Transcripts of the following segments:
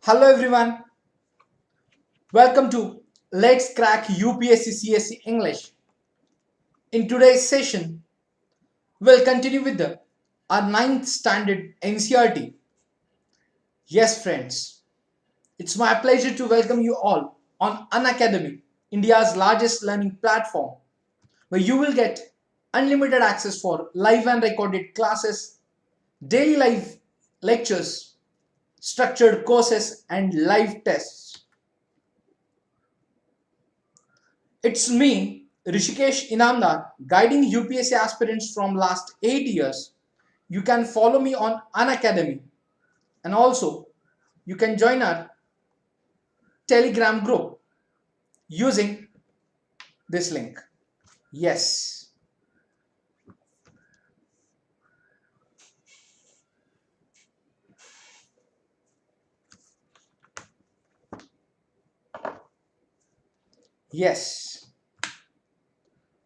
Hello everyone, welcome to Let's Crack UPSC CSE English. In today's session, we'll continue with our ninth standard NCERT. Yes friends, it's my pleasure to welcome you all on Unacademy, India's largest learning platform, where you will get unlimited access for live and recorded classes, daily live lectures, structured courses and live tests. It's me, Rushikesh Inamdar, guiding UPSC aspirants from last 8 years. You can follow me on Unacademy, and also you can join our Telegram group using this link. Yes. Yes.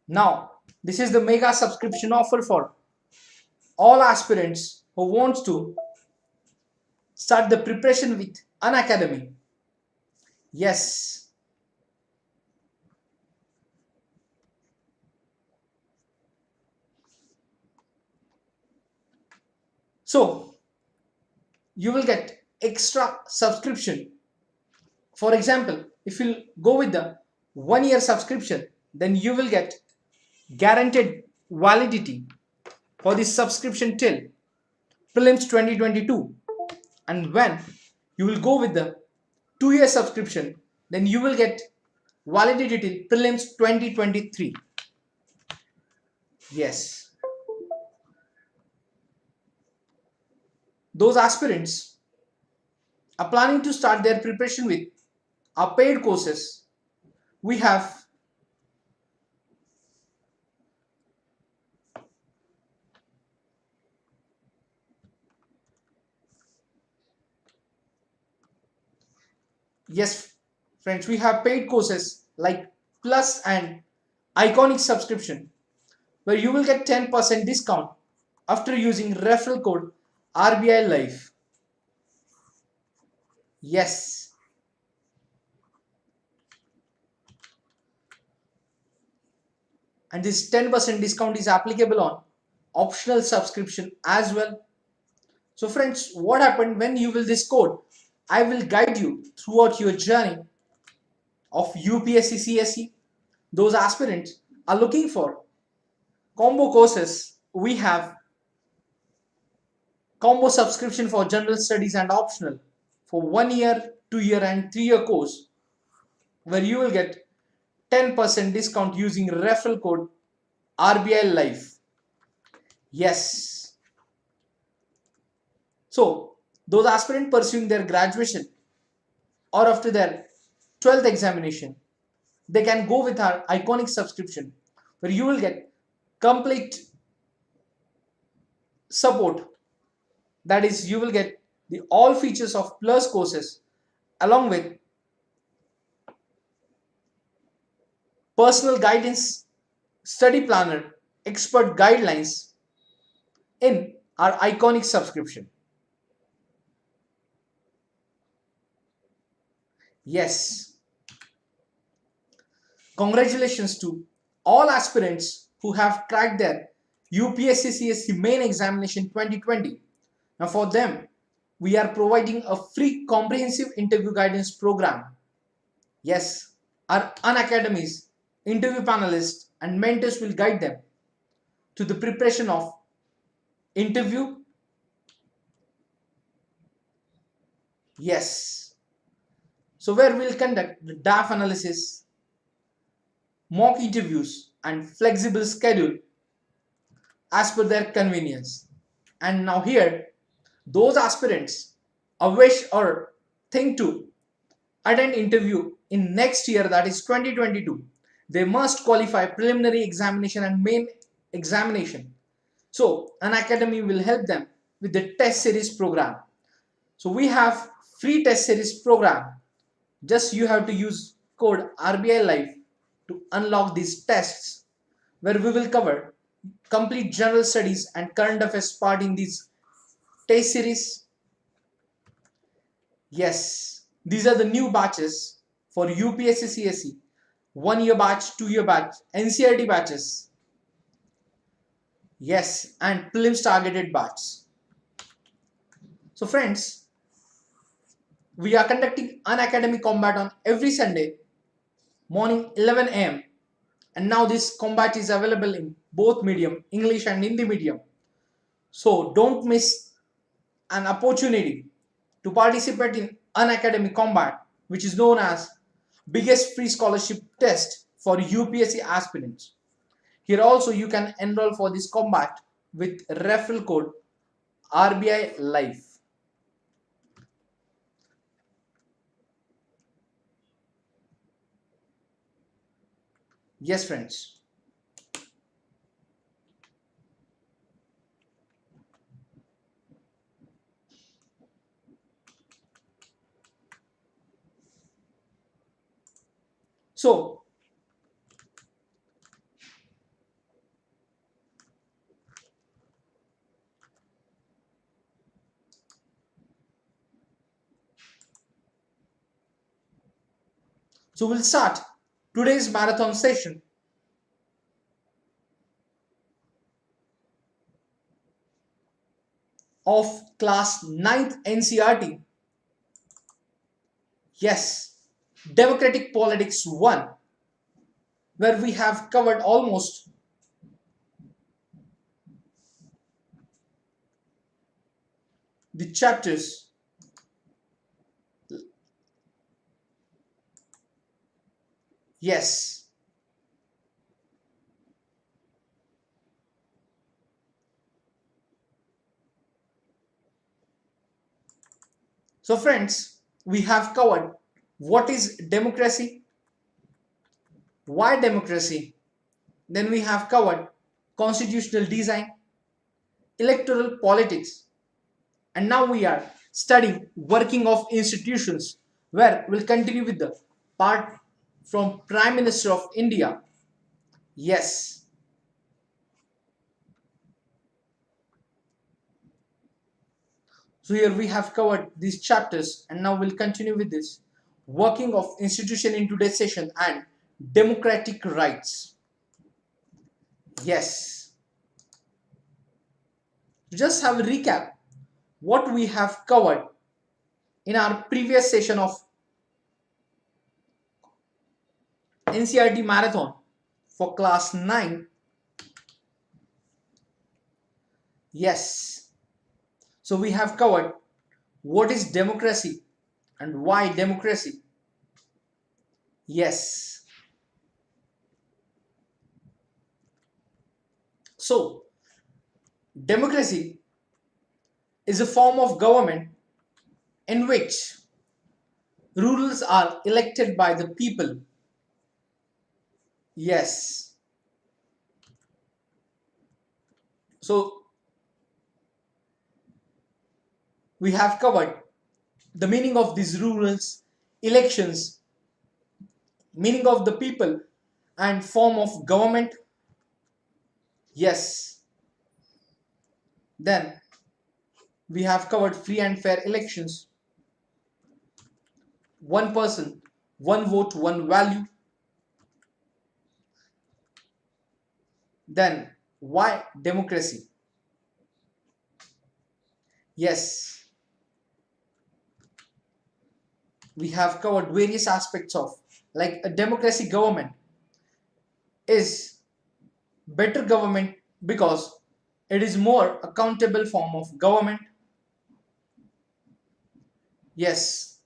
Now, this is the mega subscription offer for all aspirants who wants to start the preparation with Unacademy. Yes. So, you will get extra subscription. For example, if you go with the 1 year subscription, then you will get guaranteed validity for this subscription till Prelims 2022. And when you will go with the 2 year subscription, then you will get validity till Prelims 2023. Yes. Those aspirants are planning to start their preparation with our paid courses. We have yes friends, we have paid courses like Plus and Iconic subscription, where you will get 10% discount after using referral code RBI Life. Yes. And this 10% discount is applicable on optional subscription as well. So friends, what happened when you will this code? I will guide you throughout your journey of UPSC CSE. Those aspirants are looking for combo courses. We have combo subscription for general studies and optional for 1 year, 2 year and 3 year course, where you will get 10% discount using referral code RBI Life. Yes. So those aspirants pursuing their graduation or after their 12th examination, they can go with our Iconic subscription, where you will get complete support. That is, you will get the all features of Plus courses along with personal guidance, study planner, expert guidelines in our Iconic subscription. Yes. Congratulations to all aspirants who have cracked their UPSC CSE main examination 2020. Now for them, we are providing a free comprehensive interview guidance program. Yes, our Unacademy's interview panelists and mentors will guide them to the preparation of interview. Yes. So where we'll conduct the DAF analysis, mock interviews and flexible schedule as per their convenience. And now here, those aspirants wish or think to attend interview in next year, that is 2022, they must qualify preliminary examination and main examination. So Unacademy will help them with the test series program. So we have free test series program. Just you have to use code RBI Life to unlock these tests, where we will cover complete general studies and current affairs part in this test series. Yes, these are the new batches for UPSC CSE, 1 year batch, 2 year batch, NCERT batches. Yes, and prelims targeted batch. So friends, we are conducting Unacademy combat on every Sunday morning 11 a.m. And now this combat is available in both medium, English and Hindi medium. So don't miss an opportunity to participate in Unacademy combat, which is known as biggest free scholarship test for UPSC aspirants. Here also you can enroll for this combat with referral code RBI Life. Yes, friends. So we'll start today's marathon session of class 9th NCERT. Yes, Democratic Politics 1, where we have covered almost the chapters. Yes. So friends, we have covered what is democracy, why democracy. Then we have covered constitutional design, electoral politics, and now we are studying working of institutions, where we'll continue with the part from Prime Minister of India. Yes. So here we have covered these chapters, and now we'll continue with this working of institution in today's session and democratic rights. Yes. Just have a recap what we have covered in our previous session of NCERT marathon for class 9. Yes. So we have covered what is democracy and why democracy. Yes. So democracy is a form of government in which rulers are elected by the people. Yes. So we have covered the meaning of these rulers, elections, meaning of the people, and form of government. Yes. Then we have covered free and fair elections, one person, one vote, one value. Then why democracy? Yes, we have covered various aspects of, like, a democracy government is better government because it is more accountable form of government. Yes.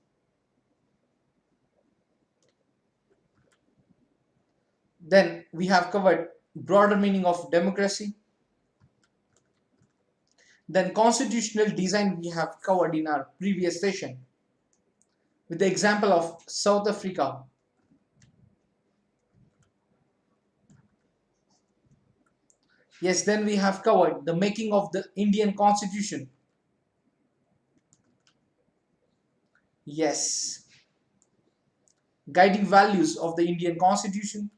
Then we have covered broader meaning of democracy. Then constitutional design we have covered in our previous session with the example of South Africa. Yes, then we have covered the making of the Indian Constitution. Yes, guiding values of the Indian Constitution.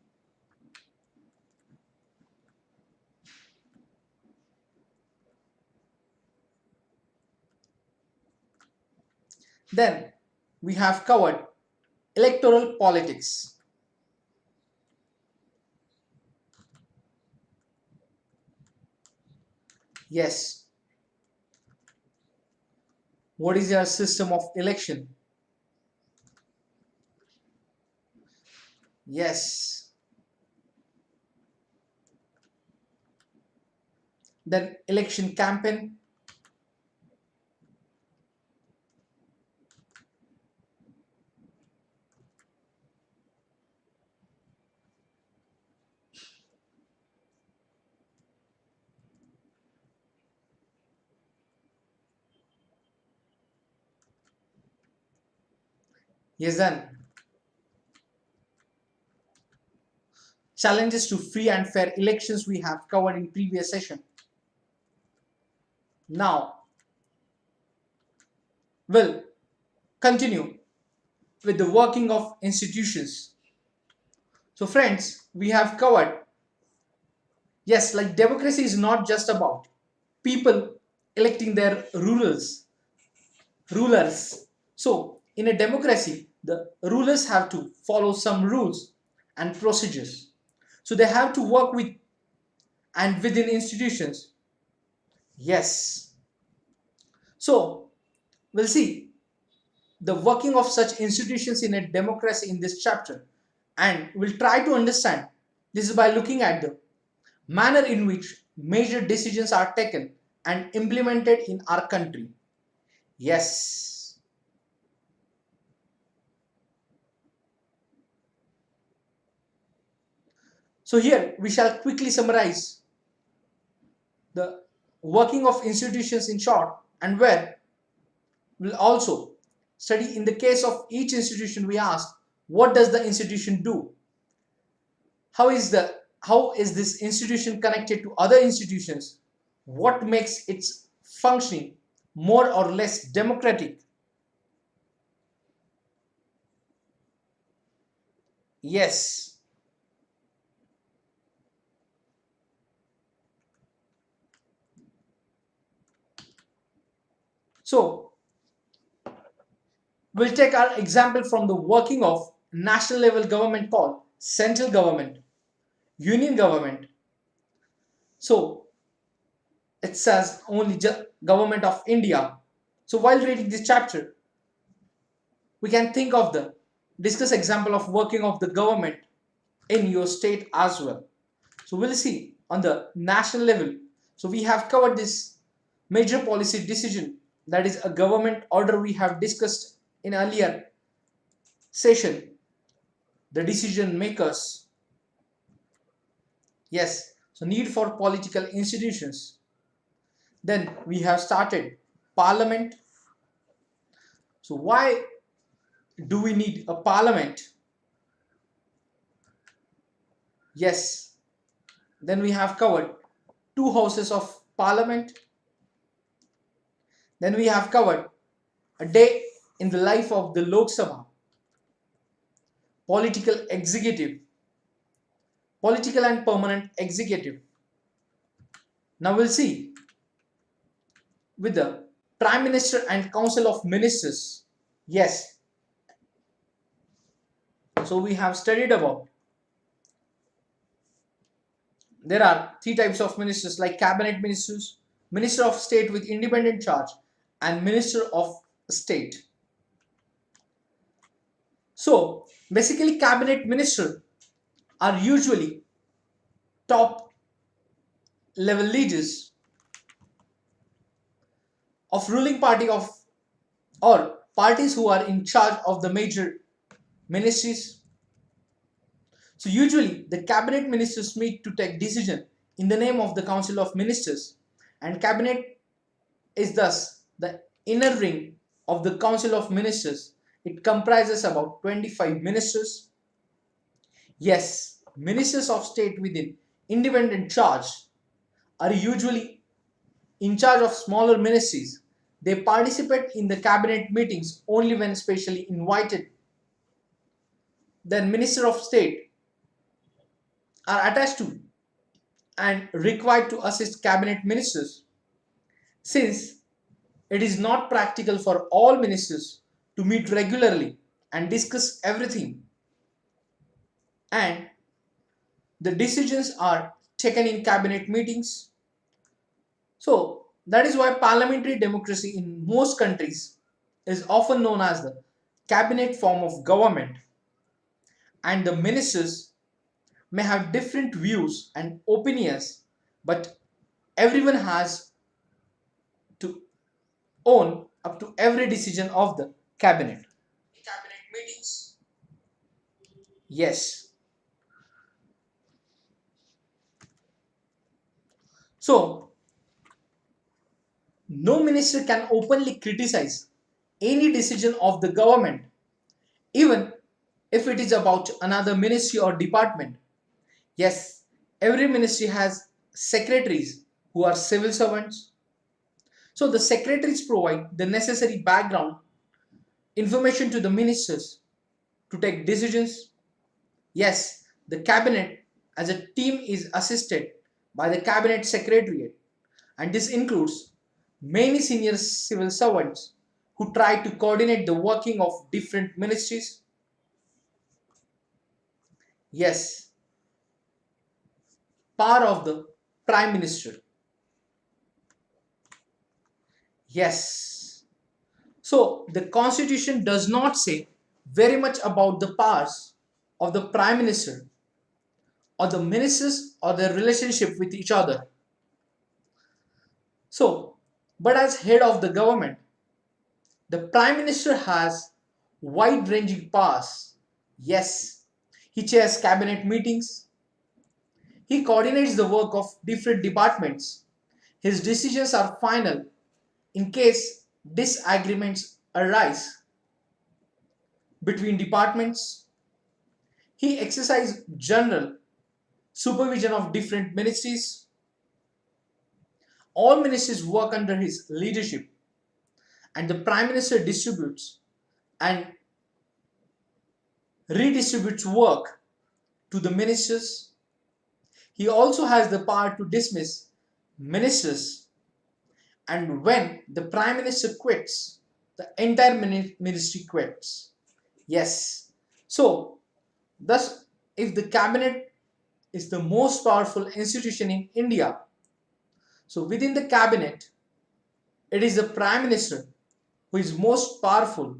Then we have covered electoral politics. Yes. What is your system of election? Yes. Then election campaign. Yes, then challenges to free and fair elections we have covered in previous session. Now we'll continue with the working of institutions. So friends, we have covered, yes, like democracy is not just about people electing their rulers. So in a democracy, the rulers have to follow some rules and procedures. So they have to work with and within institutions. Yes. So we'll see the working of such institutions in a democracy in this chapter, and we'll try to understand this by looking at the manner in which major decisions are taken and implemented in our country. Yes. So here we shall quickly summarize the working of institutions in short, and where we'll also study in the case of each institution we ask what does the institution do, how is this institution connected to other institutions, what makes its functioning more or less democratic. Yes. So we'll take our example from the working of national level government called central government, union government. So it says only government of India. So while reading this chapter, we can think of the discuss example of working of the government in your state as well. So we'll see on the national level. So we have covered this major policy decision, that is a government order we have discussed in earlier session, the decision makers. Yes, so need for political institutions. Then we have started parliament. So why do we need a parliament? Yes, then we have covered two houses of parliament. Then we have covered a day in the life of the Lok Sabha, political executive, political and permanent executive. Now we'll see with the Prime Minister and Council of Ministers. Yes, so we have studied about there are three types of ministers like cabinet ministers, minister of state with independent charge, and minister of state. So basically cabinet minister are usually top level leaders of ruling party of or parties who are in charge of the major ministries. So usually the cabinet ministers meet to take decision in the name of the council of ministers, and cabinet is thus the inner ring of the council of ministers. It comprises about 25 ministers. Yes, ministers of state within independent charge are usually in charge of smaller ministries. They participate in the cabinet meetings only when specially invited. Then minister of state are attached to and required to assist cabinet ministers, since it is not practical for all ministers to meet regularly and discuss everything, and the decisions are taken in cabinet meetings. So that is why parliamentary democracy in most countries is often known as the cabinet form of government, and the ministers may have different views and opinions, but everyone has to own up to every decision of the cabinet. Cabinet meetings. Yes. So, no minister can openly criticize any decision of the government, even if it is about another ministry or department. Yes, every ministry has secretaries who are civil servants. So, the secretaries provide the necessary background information to the ministers to take decisions. Yes, the cabinet as a team is assisted by the cabinet secretariat, and this includes many senior civil servants who try to coordinate the working of different ministries. Yes, power of the prime minister. Yes. So the constitution does not say very much about the powers of the prime minister or the ministers or their relationship with each other. So, but as head of the government, the Prime Minister has wide ranging powers. Yes, he chairs cabinet meetings, he coordinates the work of different departments, his decisions are final in case disagreements arise between departments. He exercises general supervision of different ministries. All ministries work under his leadership, and the Prime Minister distributes and redistributes work to the ministers. He also has the power to dismiss ministers, and when the prime minister quits, the entire ministry quits. Yes. So, thus, if the cabinet is the most powerful institution in India, so within the cabinet, it is the prime minister who is most powerful.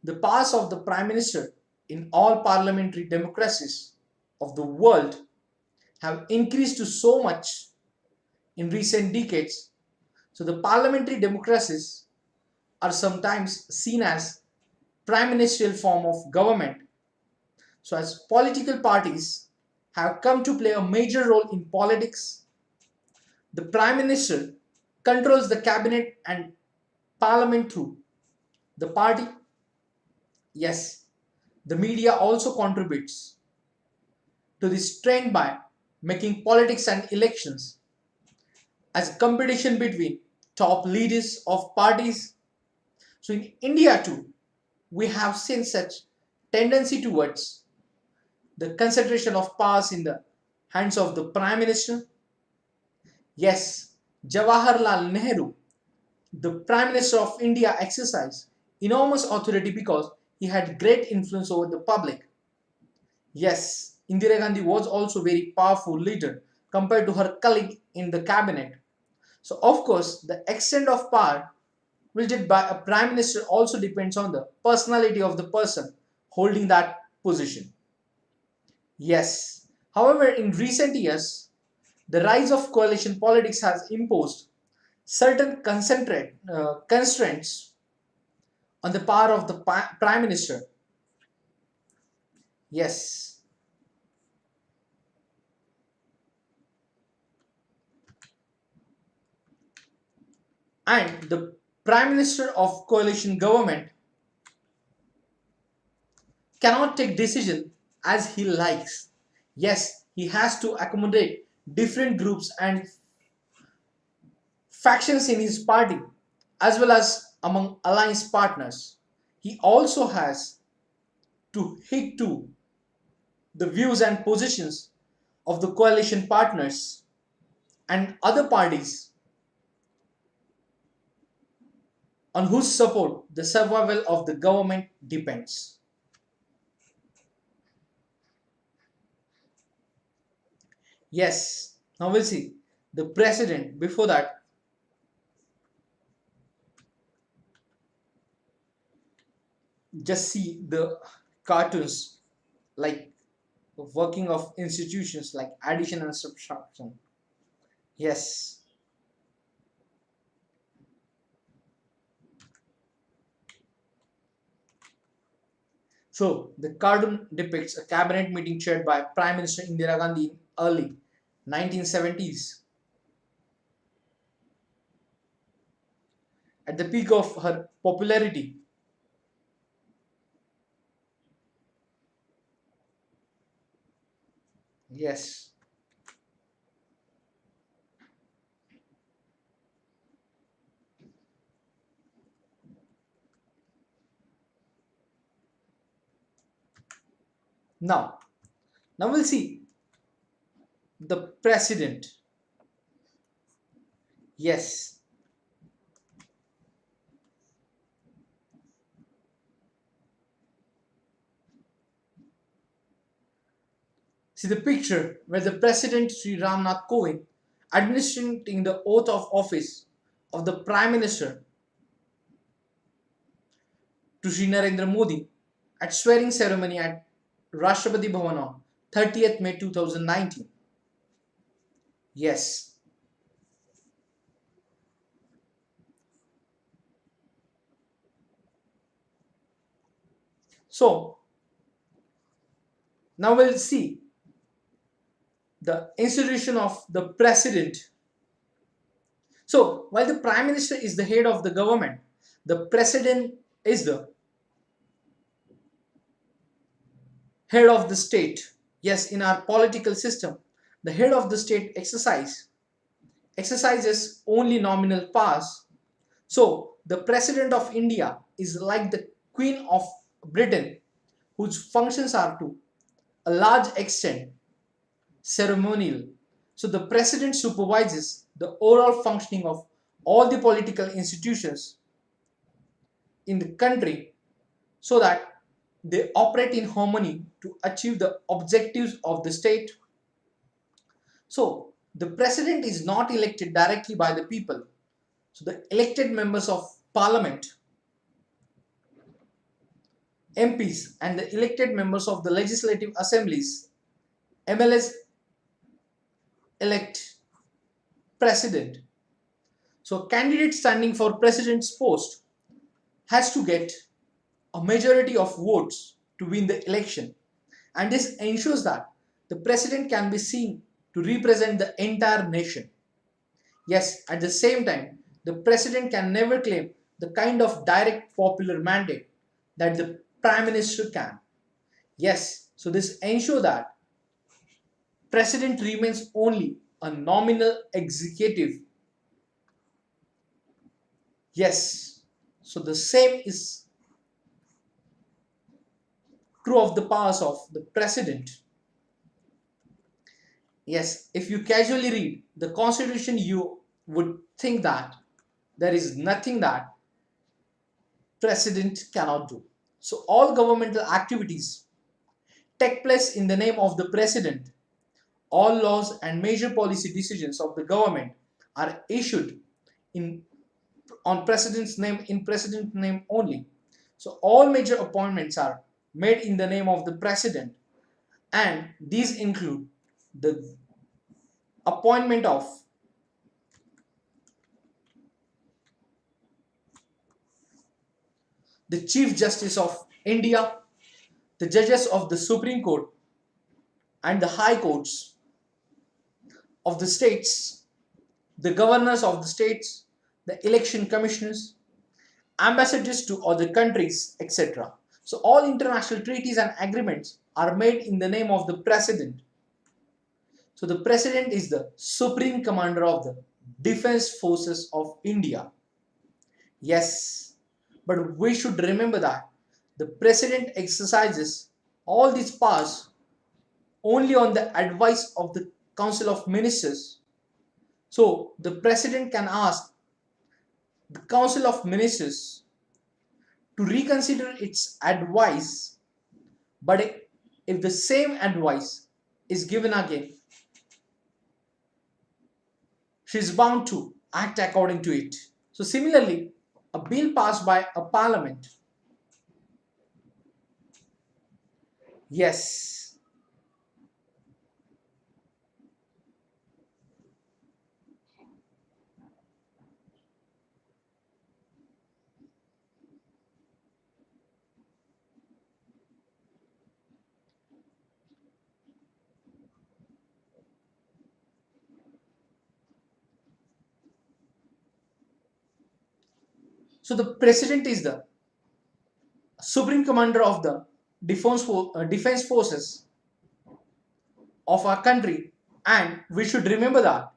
The powers of the prime minister in all parliamentary democracies of the world have increased to so much in recent decades. So the parliamentary democracies are sometimes seen as prime ministerial form of government. So as political parties have come to play a major role in politics, the prime minister controls the cabinet and parliament through the party. Yes, the media also contributes to this trend by making politics and elections as a competition between top leaders of parties. So in India too, we have seen such tendency towards the concentration of powers in the hands of the Prime Minister. Yes, Jawaharlal Nehru, the Prime Minister of India, exercised enormous authority because he had great influence over the public. Yes, Indira Gandhi was also very powerful leader compared to her colleague in the cabinet. So of course, the extent of power wielded by a prime minister also depends on the personality of the person holding that position. Yes. However, in recent years, the rise of coalition politics has imposed certain constraints on the power of the prime minister. Yes. And the prime minister of coalition government cannot take decision as he likes. Yes, he has to accommodate different groups and factions in his party as well as among alliance partners. He also has to hit to the views and positions of the coalition partners and other parties. on whose support the survival of the government depends. Yes, now we'll see the president. Before that, just see the cartoons like working of institutions like addition and subtraction. Yes. So the cartoon depicts a cabinet meeting chaired by Prime Minister Indira Gandhi in early 1970s. At the peak of her popularity, yes. Now, now we'll see the president. Yes. See the picture where the President Sri Ramnath Kovind administering the oath of office of the Prime Minister to Sri Narendra Modi at swearing ceremony at Rashtrapati Bhavan on 30th May 2019. Yes. So now we'll see the institution of the president. So while the Prime Minister is the head of the government, the president is the head of the state. Yes, in our political system, the head of the state exercises only nominal powers. So the President of India is like the Queen of Britain, whose functions are to a large extent ceremonial. So the President supervises the overall functioning of all the political institutions in the country so that they operate in harmony to achieve the objectives of the state. So the president is not elected directly by the people. So the elected members of parliament, MPs, and the elected members of the legislative assemblies, MLS, elect president. So candidate standing for president's post has to get a majority of votes to win the election, and this ensures that the president can be seen to represent the entire nation. Yes, at the same time, the president can never claim the kind of direct popular mandate that the prime minister can. Yes, so this ensures that president remains only a nominal executive. Yes, so the same is true of the powers of the president. Yes, if you casually read the constitution, you would think that there is nothing that president cannot do. So all governmental activities take place in the name of the president. All laws and major policy decisions of the government are issued in on president's name, in president's name only. So all major appointments are made in the name of the president, and these include the appointment of the Chief Justice of India, the judges of the Supreme Court and the High Courts of the states, the governors of the states, the election commissioners, ambassadors to other countries, etc. So all international treaties and agreements are made in the name of the president. So the president is the supreme commander of the defense forces of India. Yes, but we should remember that the president exercises all these powers only on the advice of the Council of Ministers. So the president can ask the Council of Ministers to reconsider its advice, but if the same advice is given again, she is bound to act according to it. So similarly, a bill passed by a parliament, yes, so the president is the supreme commander of the defense forces of our country, and we should remember that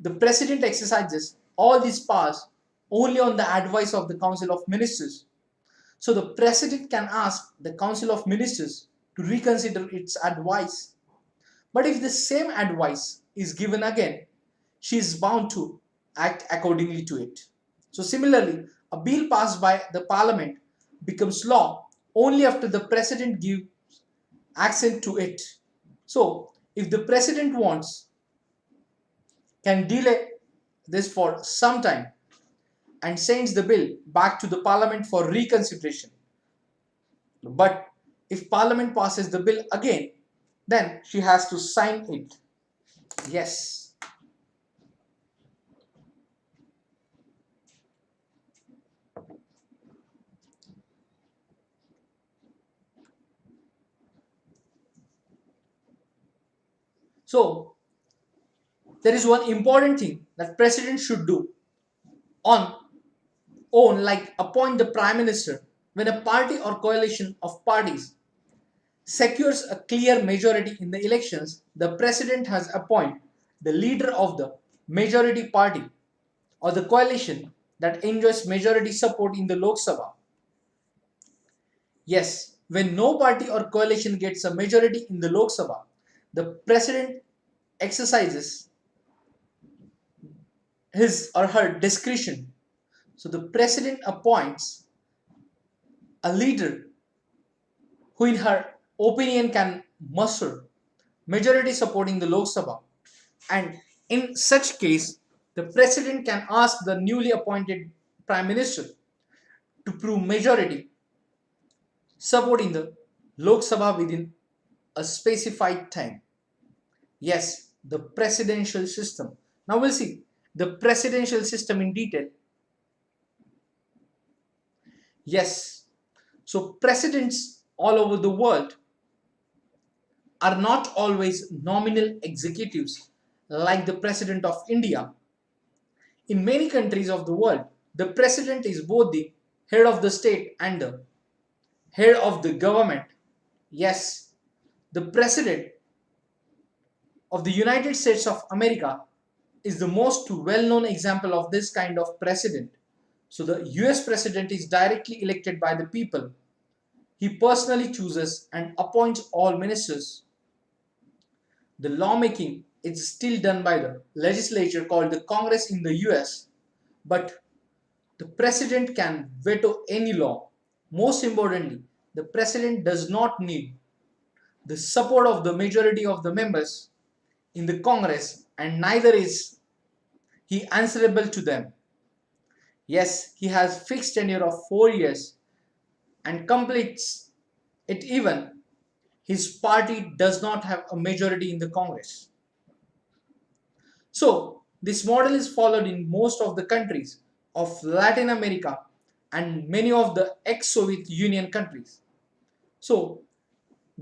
the president exercises all these powers only on the advice of the Council of Ministers. So the president can ask the Council of Ministers to reconsider its advice. But if the same advice is given again, she is bound to act accordingly to it. So similarly, a bill passed by the parliament becomes law only after the president gives accent to it. So if the president wants, can delay this for some time and sends the bill back to the parliament for reconsideration. But if parliament passes the bill again, then she has to sign it. Yes. So there is one important thing that president should do on own, like appoint the prime minister. When a party or coalition of parties secures a clear majority in the elections, the president has appointed the leader of the majority party or the coalition that enjoys majority support in the Lok Sabha. Yes, when no party or coalition gets a majority in the Lok Sabha, the president exercises his or her discretion. So the president appoints a leader who in her opinion can muster majority support in the Lok Sabha, and in such case the president can ask the newly appointed prime minister to prove majority support in the Lok Sabha within a specified time. Yes, the presidential system. Now we'll see the presidential system in detail. Yes, so presidents all over the world are not always nominal executives like the president of India. In many countries of the world, the president is both the head of the state and the head of the government. Yes, the president of the United States of America is the most well-known example of this kind of president. So the US president is directly elected by the people. He personally chooses and appoints all ministers. The lawmaking is still done by the legislature called the Congress in the US, but the president can veto any law. Most importantly, the president does not need the support of the majority of the members in the Congress, and neither is he answerable to them. Yes, he has fixed tenure of 4 years and completes it even his party does not have a majority in the Congress. So, this model is followed in most of the countries of Latin America and many of the ex-Soviet Union countries. So,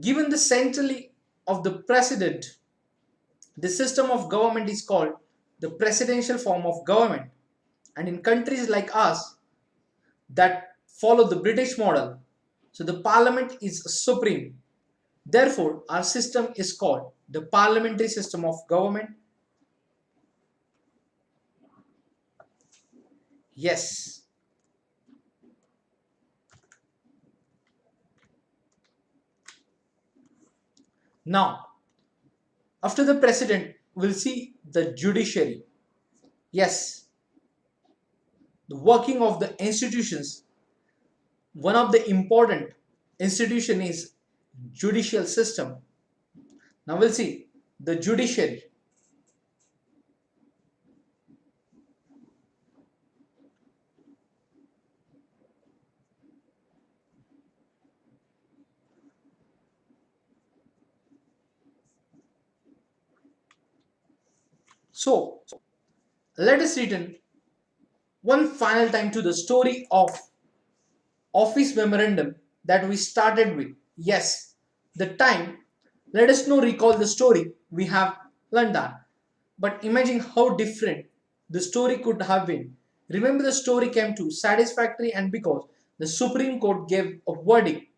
given the centrality of the president, the system of government is called the presidential form of government. And in countries like us that follow the British model, so the parliament is supreme. Therefore, our system is called the parliamentary system of government. Yes. Now, after the president, we'll see the judiciary. Yes. The working of the institutions, one of the important institution is judicial system. Now we'll see the judiciary. So let us return one final time to the story of office memorandum that we started with. Yes, the time. Let us now recall the story we have learned that. But imagine how different the story could have been. Remember, the story came to satisfactory and because the Supreme Court gave a verdict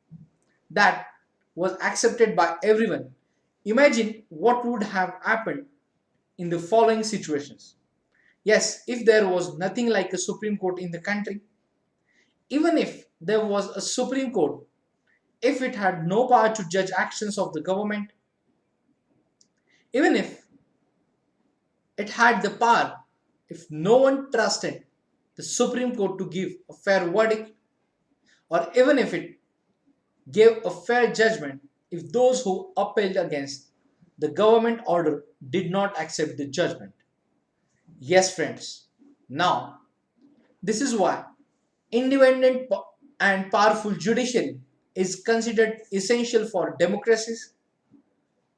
that was accepted by everyone. Imagine what would have happened in the following situations. Yes, if there was nothing like a Supreme Court in the country, even if there was a Supreme Court, if it had no power to judge actions of the government, even if it had the power, if no one trusted the Supreme Court to give a fair verdict, or even if it gave a fair judgment, if those who upheld against the government order did not accept the judgment. Yes, friends. Now, this is why independent and powerful judiciary is considered essential for democracies.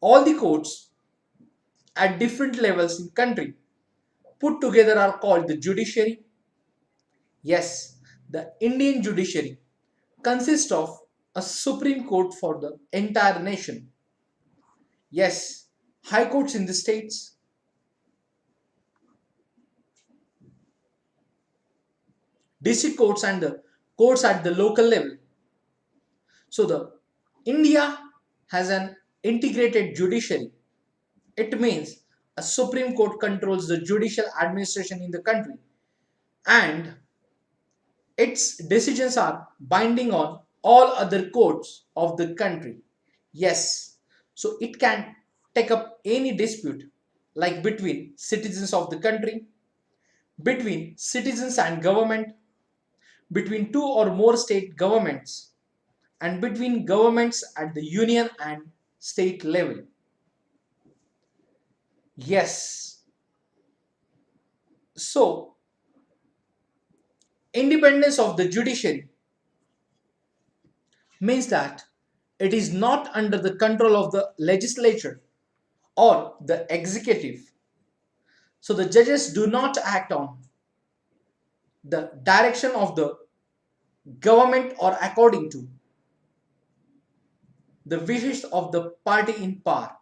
All the courts at different levels in country put together are called the judiciary. Yes, the Indian judiciary consists of a Supreme Court for the entire nation. Yes, high courts in the states, district courts and the courts at the local level. So the India has an integrated judiciary. It means a Supreme Court controls the judicial administration in the country and its decisions are binding on all other courts of the country. Yes, so it can take up any dispute like between citizens of the country, between citizens and government, between two or more state governments, and between governments at the union and state level. Yes, so independence of the judiciary means that it is not under the control of the legislature or the executive. So the judges do not act on the direction of the government or according to the wishes of the party in power.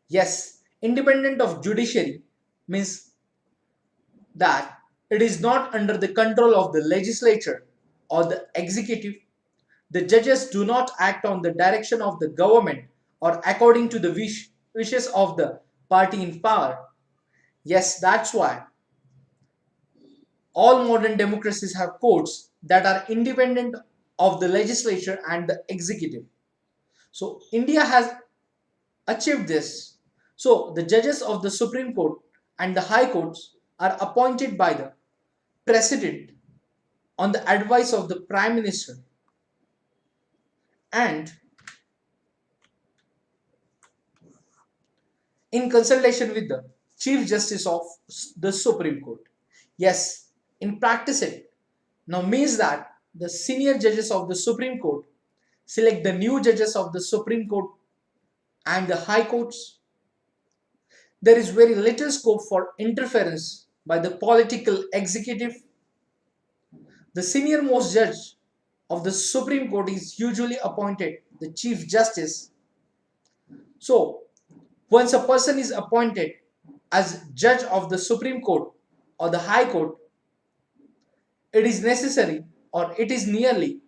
Yes, independent of judiciary means that it is not under the control of the legislature or the executive. The judges do not act on the direction of the government or according to the wishes of the party in power. Yes, that's why all modern democracies have courts that are independent of the legislature and the executive. So India has achieved this. So the judges of the Supreme Court and the High Courts are appointed by the President on the advice of the Prime Minister and in consultation with the Chief Justice of the Supreme Court. Yes, in practice it now means that the senior judges of the Supreme Court select the new judges of the Supreme Court and the High Courts. There is very little scope for interference by the political executive. The senior most judge of the Supreme Court is usually appointed the Chief Justice. So, once a person is appointed as judge of the Supreme Court or the High Court, it is necessary or it is nearly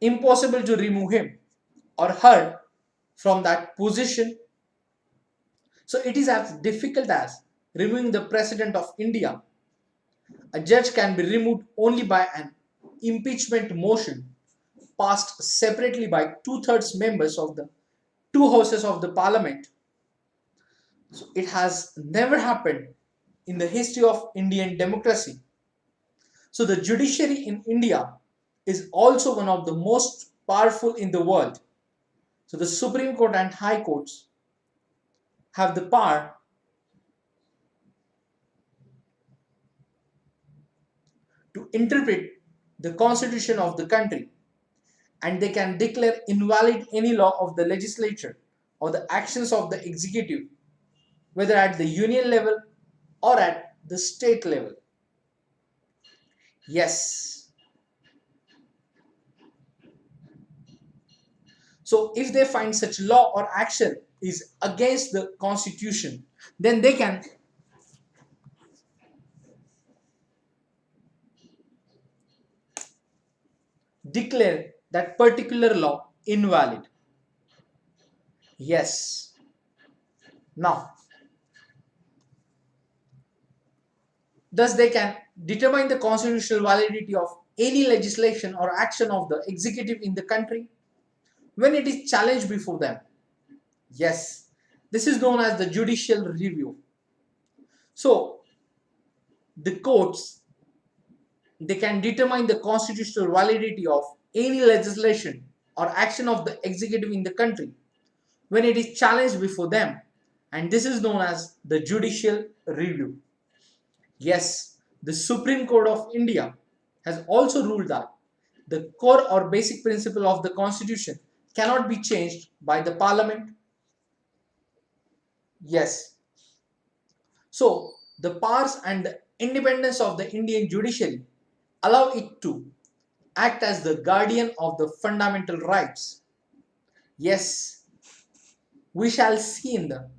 impossible to remove him or her from that position. So it is as difficult as removing the President of India. A judge can be removed only by an impeachment motion passed separately by two-thirds members of the two houses of the parliament. So it has never happened in the history of Indian democracy. So the judiciary in India is also one of the most powerful in the world. So the Supreme Court and High Courts have the power to interpret the constitution of the country, and they can declare invalid any law of the legislature or the actions of the executive, whether at the union level or at the state level. Yes. So if they find such law or action is against the constitution, then they can declare that particular law invalid. Yes. Now, thus they can determine the constitutional validity of any legislation or action of the executive in the country when it is challenged before them. Yes, this is known as the judicial review. So, the courts, they can determine the constitutional validity of any legislation or action of the executive in the country when it is challenged before them, and this is known as the judicial review. Yes, the Supreme Court of India has also ruled that the core or basic principle of the constitution cannot be changed by the parliament. Yes. So, the powers and the independence of the Indian judiciary allow it to act as the guardian of the fundamental rights. Yes, we shall see in the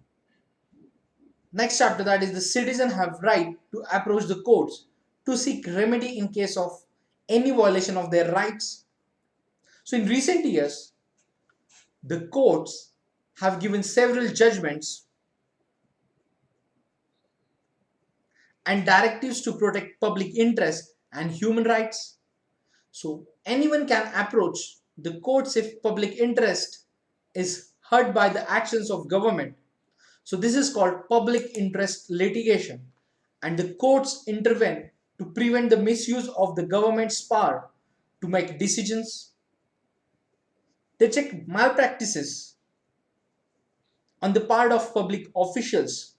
next chapter, that is the citizen have right to approach the courts to seek remedy in case of any violation of their rights. So in recent years, the courts have given several judgments and directives to protect public interest and human rights. So anyone can approach the courts if public interest is hurt by the actions of government. So this is called public interest litigation, and the courts intervene to prevent the misuse of the government's power to make decisions. They check malpractices on the part of public officials.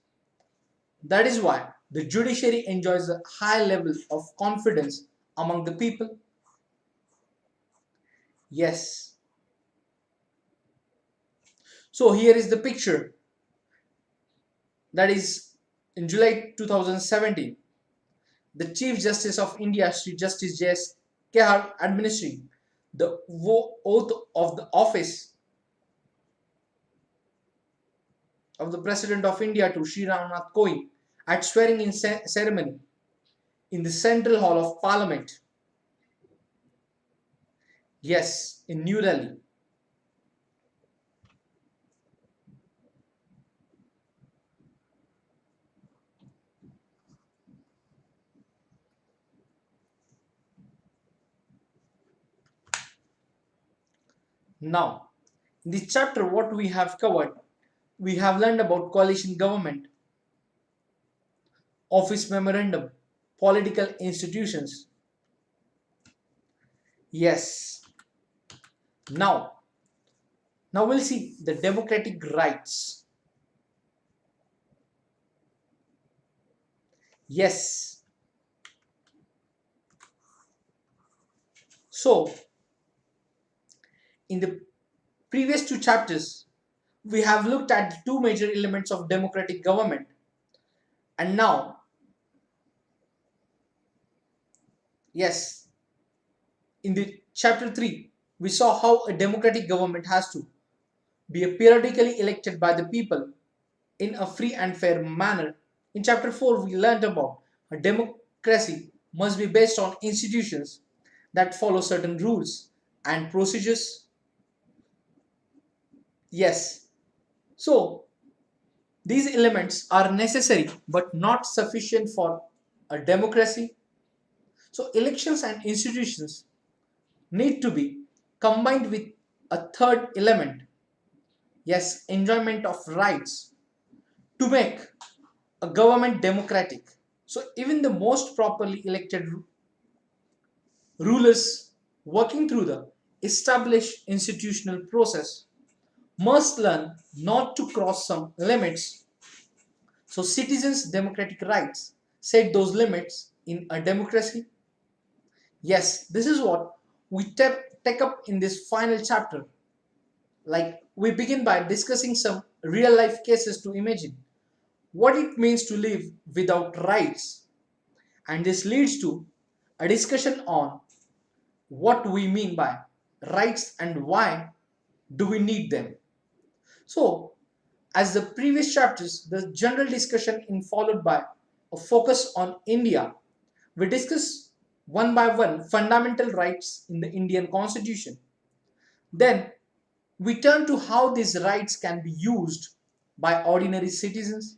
That is why the judiciary enjoys a high level of confidence among the people. Yes. So here is the picture, that is in July 2017. The Chief Justice of India, Sri Justice J.S. Kehar, administering the oath of the office of the President of India to Sri Ramnath Kovind at swearing in ceremony in the Central Hall of Parliament. Yes, in New Delhi. Now, in this chapter, what we have covered, we have learned about coalition government, office memorandum, political institutions. Yes. Now we'll see the democratic rights. Yes. So, in the previous two chapters, we have looked at the two major elements of democratic government, and now, yes, in the chapter 3, we saw how a democratic government has to be periodically elected by the people in a free and fair manner. In chapter 4, we learned about a democracy must be based on institutions that follow certain rules and procedures. Yes. So, these elements are necessary but not sufficient for a democracy. So, elections and institutions need to be combined with a third element. Yes, enjoyment of rights to make a government democratic. So, even the most properly elected Rulers working through the established institutional process must learn not to cross some limits. So citizens' democratic rights set those limits in a democracy. Yes, this is what we take up in this final chapter. Like we begin by discussing some real life cases to imagine what it means to live without rights. And this leads to a discussion on what we mean by rights and why do we need them. So, as the previous chapters, the general discussion in followed by a focus on India, we discuss one by one fundamental rights in the Indian Constitution. Then we turn to how these rights can be used by ordinary citizens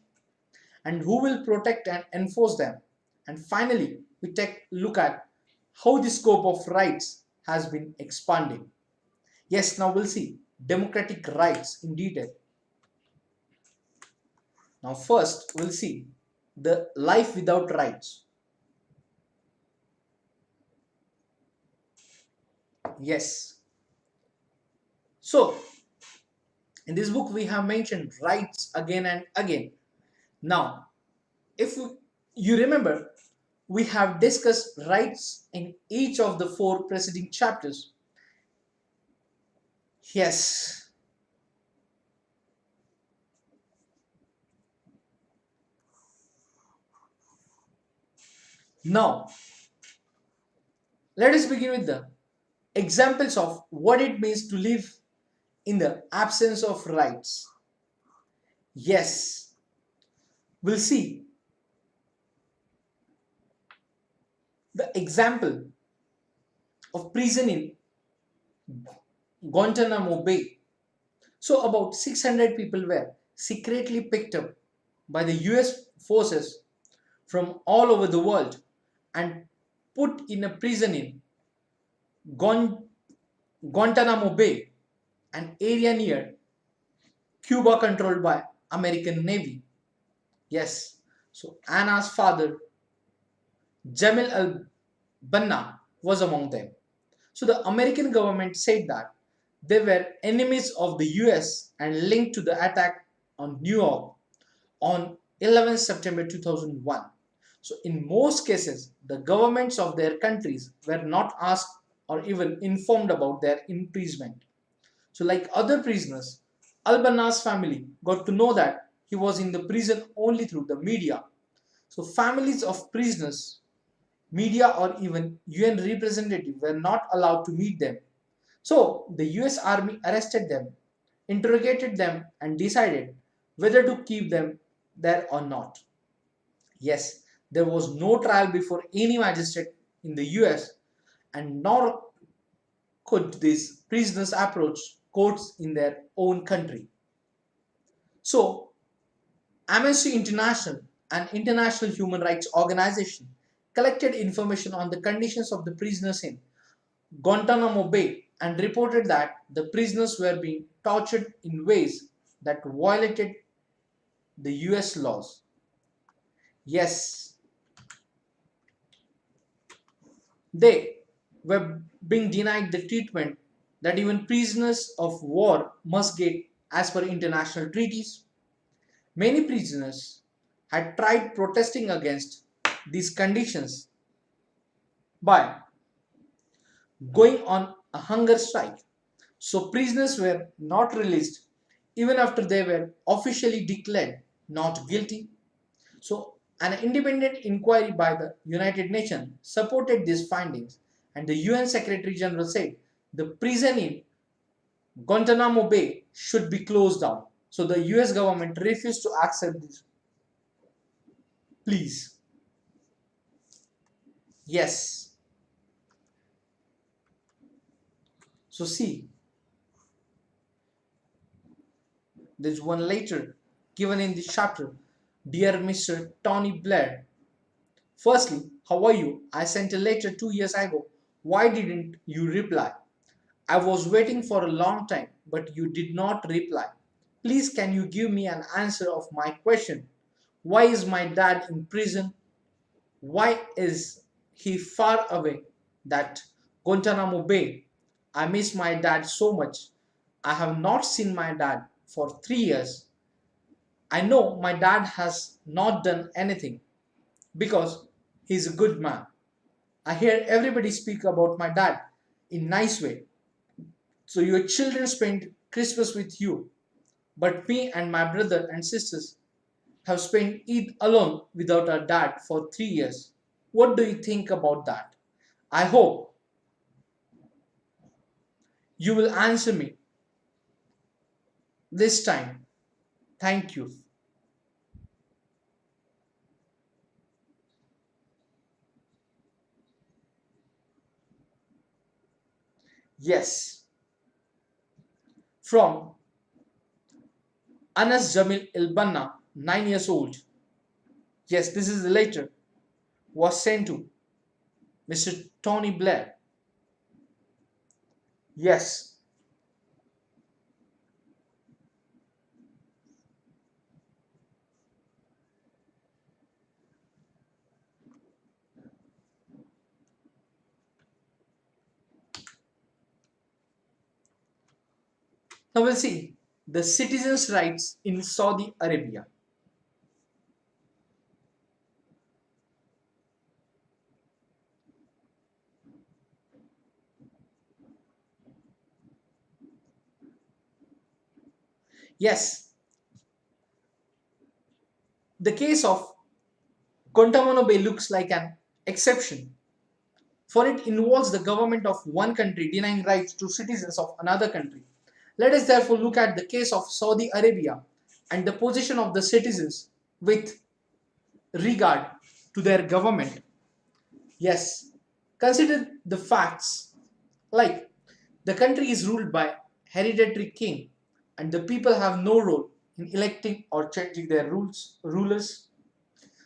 and who will protect and enforce them. And finally, we take a look at how the scope of rights has been expanding. Yes, now we'll see democratic rights in detail. Now first, we'll see the life without rights. Yes. So, in this book we have mentioned rights again and again. Now, if you remember, we have discussed rights in each of the four preceding chapters. Yes. Now, let us begin with the examples of what it means to live in the absence of rights. Yes, we'll see the example of prison in Guantanamo Bay. So about 600 people were secretly picked up by the US forces from all over the world and put in a prison in Guantanamo Bay, an area near Cuba controlled by American Navy. Yes, so Anna's father, Jamil al-Banna, was among them. So the American government said that they were enemies of the US and linked to the attack on New York on 11 September 2001. So in most cases, the governments of their countries were not asked or even informed about their imprisonment. So like other prisoners, Al-Banna's family got to know that he was in the prison only through the media. So families of prisoners, media or even UN representatives were not allowed to meet them. So the US Army arrested them, interrogated them and decided whether to keep them there or not. Yes, there was no trial before any magistrate in the US and nor could these prisoners approach courts in their own country. So Amnesty International, an international human rights organization, collected information on the conditions of the prisoners in Guantanamo Bay and reported that the prisoners were being tortured in ways that violated the US laws. Yes, they were being denied the treatment that even prisoners of war must get as per international treaties. Many prisoners had tried protesting against these conditions by going on a hunger strike. So prisoners were not released even after they were officially declared not guilty. So an independent inquiry by the United Nations supported these findings and the UN Secretary General said the prison in Guantanamo Bay should be closed down. So the US government refused to accept this. Please. Yes. So see, there's one letter given in this chapter. Dear Mr. Tony Blair, firstly, how are you? I sent a letter 2 years ago. Why didn't you reply? I was waiting for a long time, but you did not reply. Please, can you give me an answer of my question? Why is my dad in prison? Why is he far away that Guantanamo Bay. I miss my dad so much. I have not seen my dad for 3 years. I know my dad has not done anything because he's a good man. I hear everybody speak about my dad in nice way. So your children spend Christmas with you, but me and my brother and sisters have spent Eid alone without our dad for 3 years. What do you think about that? I hope you will answer me this time. Thank you. Yes. From Anas Jamil Ilbanna, 9 years old. Yes, this is the letter was sent to Mr. Tony Blair. Yes. Now we'll see the citizens' rights in Saudi Arabia. Yes, the case of Guantanamo Bay looks like an exception, for it involves the government of one country denying rights to citizens of another country. Let us therefore look at the case of Saudi Arabia and the position of the citizens with regard to their government. Yes, consider the facts like the country is ruled by hereditary king and the people have no role in electing or changing their rulers.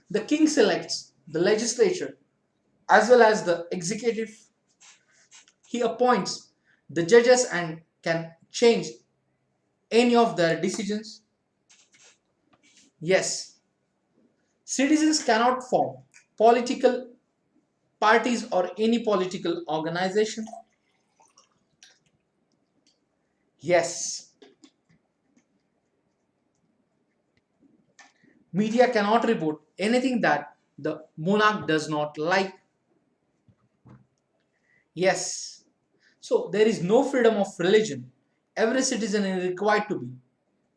The king selects the legislature as well as the executive. He appoints the judges and can change any of their decisions. Yes, citizens cannot form political parties or any political organization. Yes, media cannot report anything that the monarch does not like. Yes, so there is no freedom of religion. Every citizen is required to be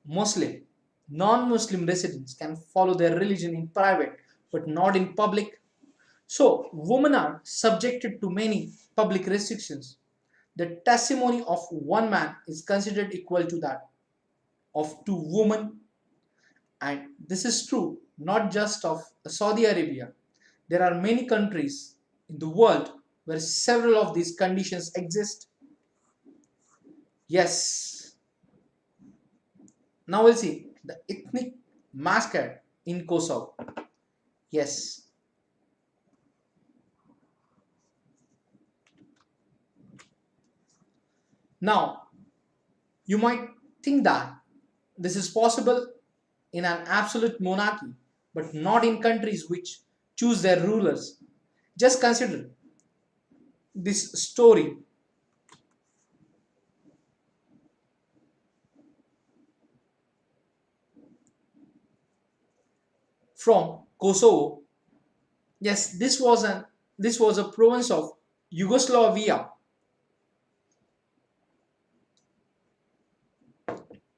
Muslim. Non-Muslim residents can follow their religion in private but not in public. So, women are subjected to many public restrictions. The testimony of one man is considered equal to that of two women, and this is true not just of Saudi Arabia. There are many countries in the world where several of these conditions exist. Yes, now we'll see the ethnic massacre in Kosovo. Yes, now you might think that this is possible in an absolute monarchy, but not in countries which choose their rulers. Just consider this story from Kosovo. Yes, this was a province of Yugoslavia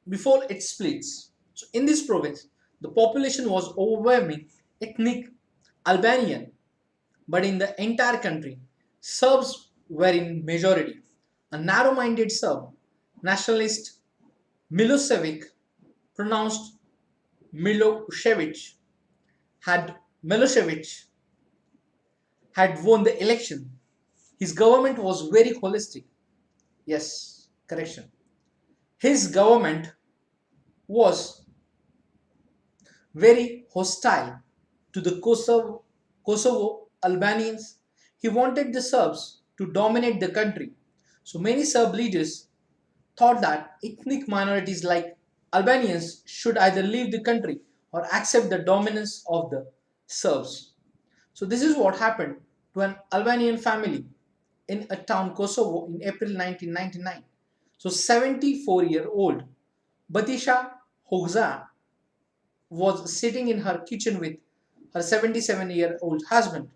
before it splits. So in this province, the population was overwhelming ethnic Albanian, but in the entire country, Serbs were in majority. A narrow-minded Serb nationalist Milosevic, pronounced Milosevic, had Milosevic had won the election. His government was very holistic. Yes, correction. His government was very hostile to the Kosovo Albanians. He wanted the Serbs to dominate the country. So many Serb leaders thought that ethnic minorities like Albanians should either leave the country or accept the dominance of the Serbs. So this is what happened to an Albanian family in a town Kosovo in April 1999. So 74-year-old Batisha Hogza was sitting in her kitchen with her 77-year-old husband.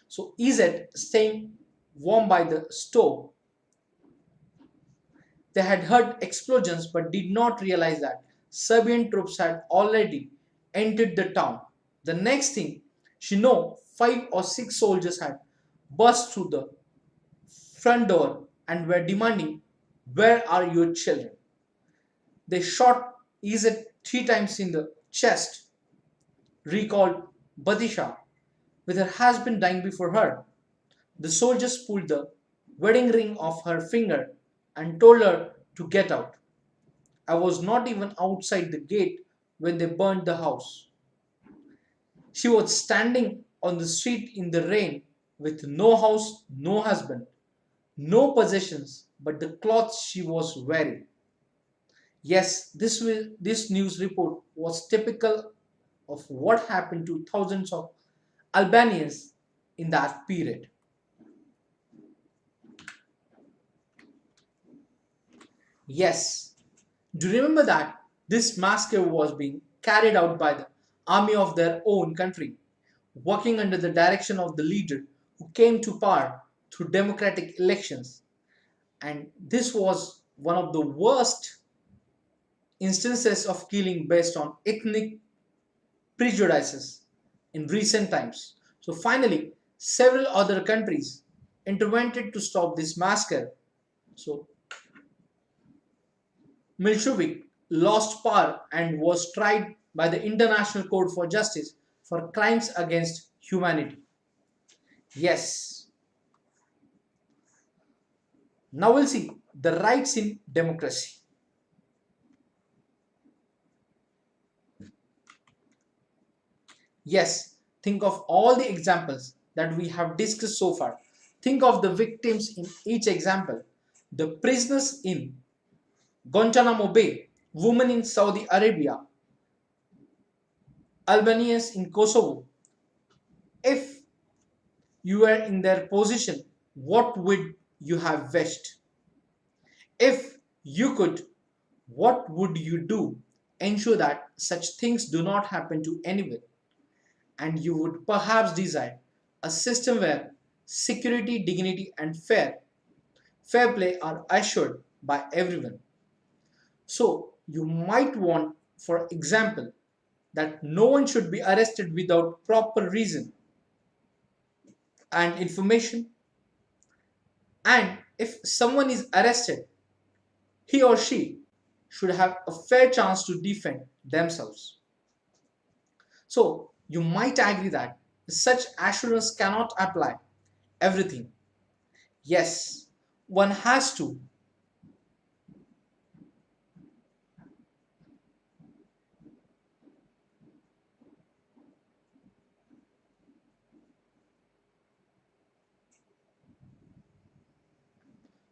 So Izet staying warm by the stove. They had heard explosions but did not realize that Serbian troops had already entered the town. The next thing she knew, 5 or 6 soldiers had burst through the front door and were demanding, "Where are your children?" They shot Izet 3 times in the chest, recalled Badisha, with her husband dying before her. The soldiers pulled the wedding ring off her finger and told her to get out. I was not even outside the gate when they burned the house. She was standing on the street in the rain with no house, no husband, no possessions but the clothes she was wearing. Yes, this news report was typical of what happened to thousands of Albanians in that period. Yes, do you remember that this massacre was being carried out by the army of their own country, working under the direction of the leader who came to power through democratic elections? And this was one of the worst instances of killing based on ethnic prejudices in recent times. So finally, several other countries intervened to stop this massacre. So Milchuvik lost power and was tried by the International Court for Justice for crimes against humanity. Yes, now we'll see the rights in democracy. Yes, think of all the examples that we have discussed so far. Think of the victims in each example. The prisoners in Guantanamo Bay, women in Saudi Arabia, Albanians in Kosovo. If you were in their position, what would you have wished? If you could, what would you do? Ensure that such things do not happen to anyone. And you would perhaps desire a system where security, dignity, and fair play are assured by everyone. So you might want, for example, that no one should be arrested without proper reason and information. And if someone is arrested, he or she should have a fair chance to defend themselves. So you might agree that such assurance cannot apply everything. Yes, one has to.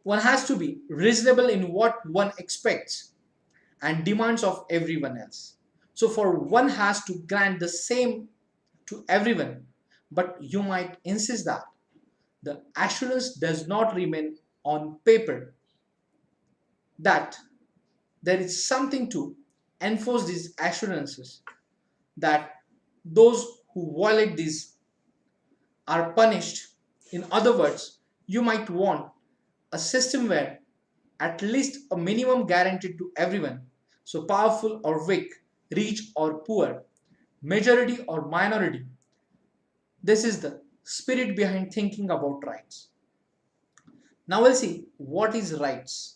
One has to be reasonable in what one expects and demands of everyone else. So for one has to grant the same to everyone, but you might insist that the assurance does not remain on paper, that there is something to enforce these assurances, that those who violate these are punished. In other words, you might want a system where at least a minimum guaranteed to everyone, so powerful or weak, rich or poor, majority or minority. This is the spirit behind thinking about rights. Now we'll see what is rights.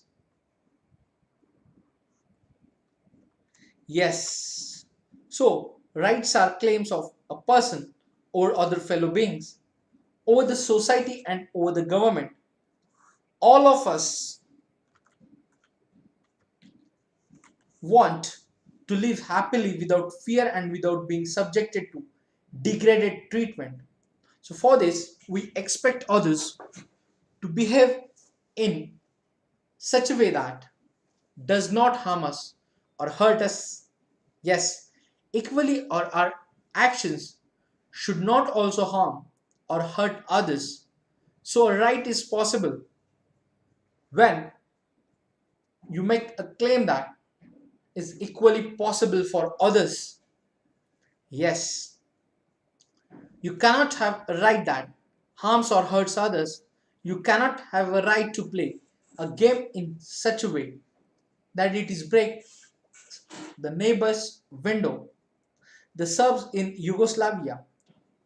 Yes. So rights are claims of a person or other fellow beings over the society and over the government. All of us want to live happily without fear and without being subjected to degraded treatment. So for this, we expect others to behave in such a way that does not harm us or hurt us. Yes, equally, or our actions should not also harm or hurt others. So a right is possible when you make a claim that is equally possible for others. Yes, you cannot have a right that harms or hurts others. You cannot have a right to play a game in such a way that it is break the neighbor's window. The Serbs in Yugoslavia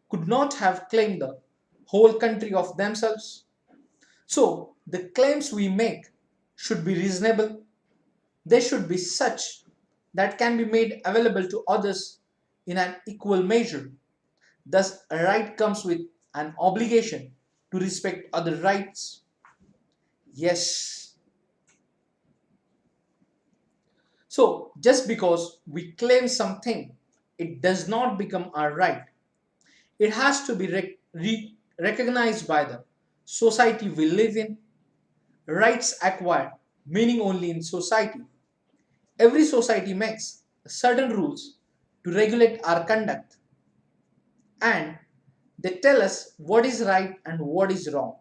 could not have claimed the whole country of themselves. So the claims we make should be reasonable. They should be such that can be made available to others in an equal measure. Thus, a right comes with an obligation to respect other rights. Yes. So, just because we claim something, it does not become our right. It has to be recognized by the society we live in. Rights acquire meaning only in society. Every society makes certain rules to regulate our conduct, and they tell us what is right and what is wrong.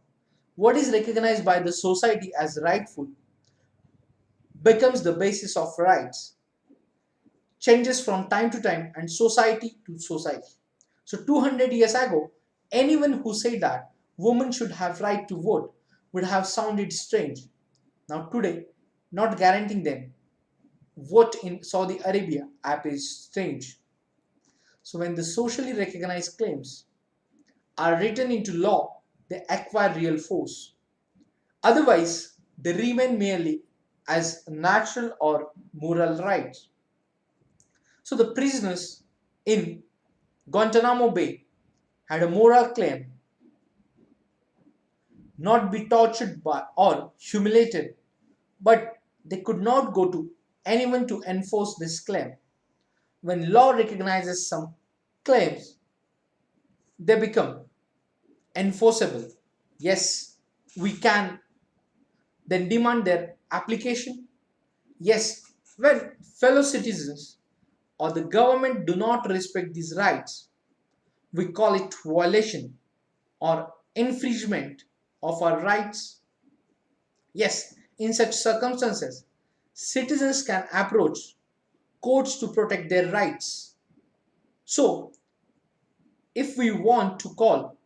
What is recognized by the society as rightful becomes the basis of rights, changes from time to time and society to society. So 200 years ago, anyone who said that women should have right to vote would have sounded strange. Now today, not guaranteeing them vote in Saudi Arabia app is strange. So when the socially recognized claims are written into law, they acquire real force. Otherwise, they remain merely as natural or moral rights. So the prisoners in Guantanamo Bay had a moral claim not be tortured by or humiliated, but they could not go to anyone to enforce this claim. When law recognizes some claims, they become enforceable. Yes, we can then demand their application. Yes, when fellow citizens or the government do not respect these rights, we call it violation or infringement of our rights. Yes, in such circumstances, citizens can approach courts to protect their rights. So, if we want to call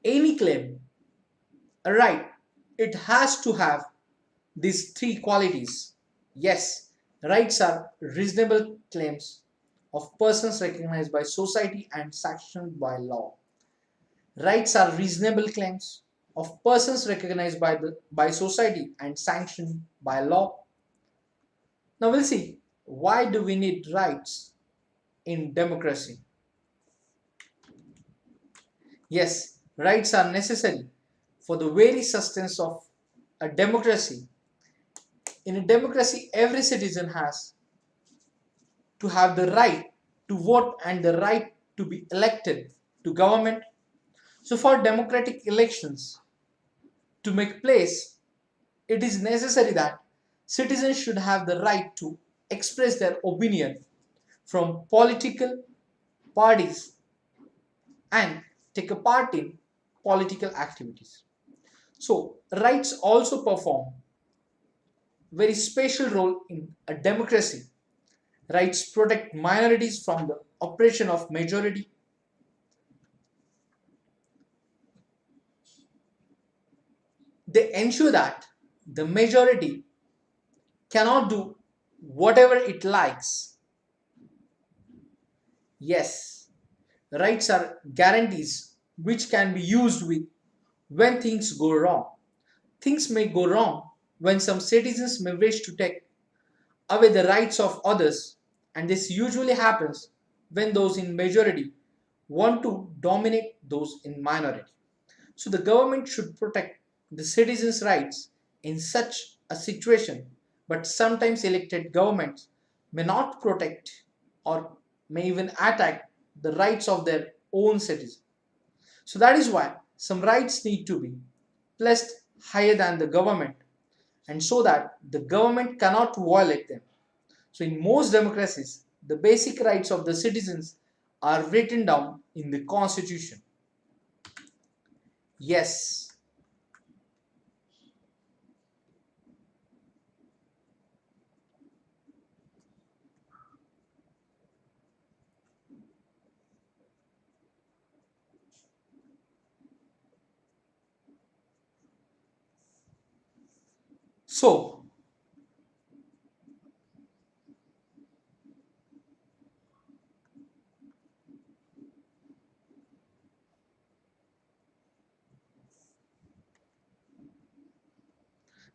any claim a right, it has to have these three qualities. Yes, rights are reasonable claims of persons recognized by society and sanctioned by law. Rights are reasonable claims of persons recognized by society and sanctioned by law. Now we'll see, why do we need rights in democracy? Yes, rights are necessary for the very sustenance of a democracy. In a democracy, every citizen has to have the right to vote and the right to be elected to government. So for democratic elections to make place, it is necessary that citizens should have the right to express their opinion from political parties and take a part in political activities. So rights also perform very special role in a democracy. Rights protect minorities from the oppression of majority. They ensure that the majority cannot do whatever it likes. Yes, rights are guarantees which can be used with when things go wrong. Things may go wrong when some citizens may wish to take away the rights of others, and this usually happens when those in majority want to dominate those in minority. So the government should protect the citizens' rights in such a situation, but sometimes elected governments may not protect or may even attack the rights of their own citizens. So that is why some rights need to be placed higher than the government, and so that the government cannot violate them. So in most democracies, the basic rights of the citizens are written down in the constitution. Yes, So,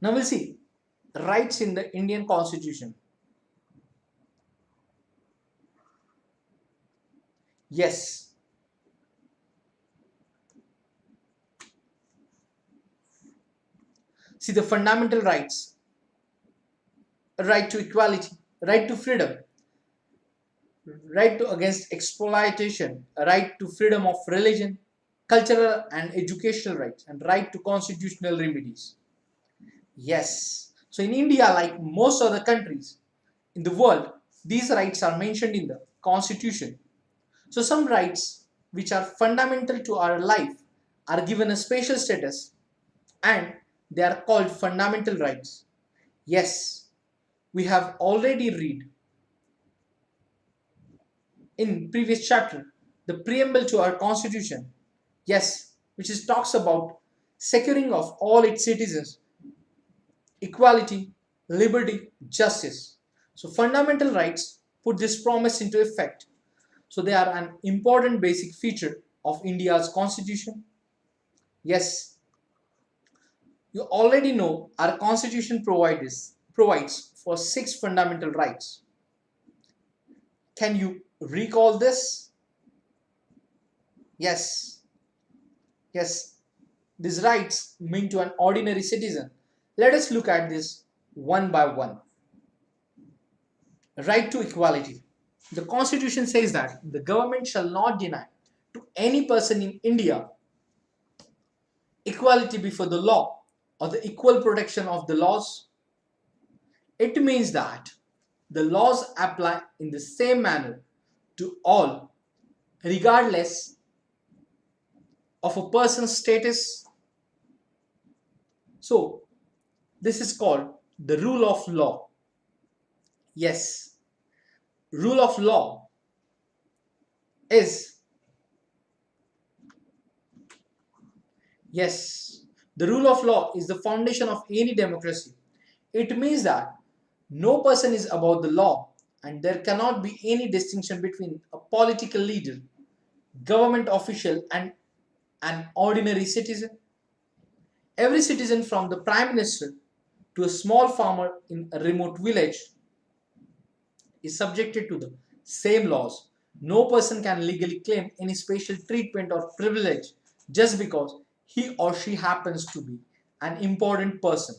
now we'll see rights in the Indian Constitution. Yes, see the fundamental rights: right to equality, right to freedom, right to against exploitation, a right to freedom of religion, cultural and educational rights, and right to constitutional remedies. Yes. So in India, like most other countries in the world, these rights are mentioned in the constitution. So some rights which are fundamental to our life are given a special status and they are called fundamental rights. Yes, we have already read in previous chapter the preamble to our constitution. Yes, which is talks about securing of all its citizens equality, liberty, justice. So fundamental rights put this promise into effect. So they are an important basic feature of India's constitution. Yes, you already know our constitution provides for six fundamental rights. Can you recall this? Yes, yes, these rights mean to an ordinary citizen. Let us look at this one by one. Right to equality. The constitution says that the government shall not deny to any person in India equality before the law or the equal protection of the laws. It means that the laws apply in the same manner to all, regardless of a person's status. So, this is called the rule of law. Yes, rule of law is, yes, the rule of law is the foundation of any democracy. It means that no person is above the law and there cannot be any distinction between a political leader, government official, and an ordinary citizen. Every citizen, from the prime minister to a small farmer in a remote village, is subjected to the same laws. No person can legally claim any special treatment or privilege just because he or she happens to be an important person.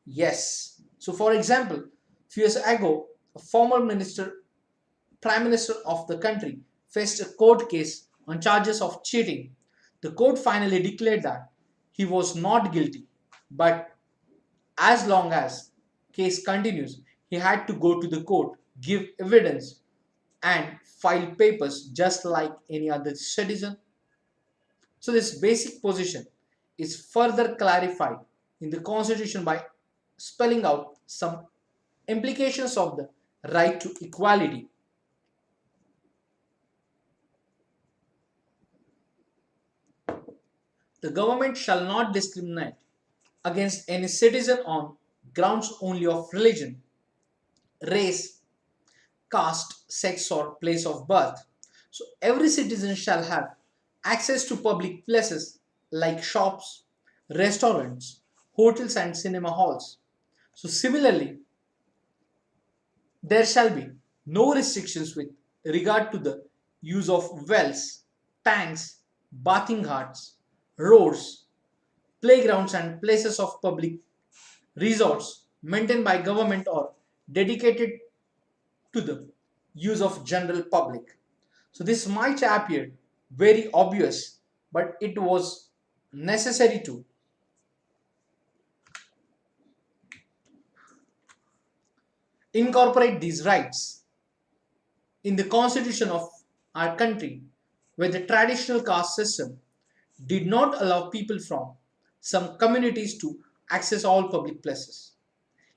Yes. So, for example, few years ago, a former prime minister of the country, faced a court case on charges of cheating. The court finally declared that he was not guilty, but as long as case continues, he had to go to the court, give evidence, and file papers just like any other citizen. So this basic position is further clarified in the constitution by spelling out some implications of the right to equality. The government shall not discriminate against any citizen on grounds only of religion, race, caste, sex, or place of birth. So every citizen shall have access to public places like shops, restaurants, hotels, and cinema halls. So similarly, there shall be no restrictions with regard to the use of wells, tanks, bathing ghats, roads, playgrounds, and places of public resorts maintained by government or dedicated to the use of general public. So this might appear very obvious, but it was necessary to incorporate these rights in the constitution of our country, where the traditional caste system did not allow people from some communities to access all public places.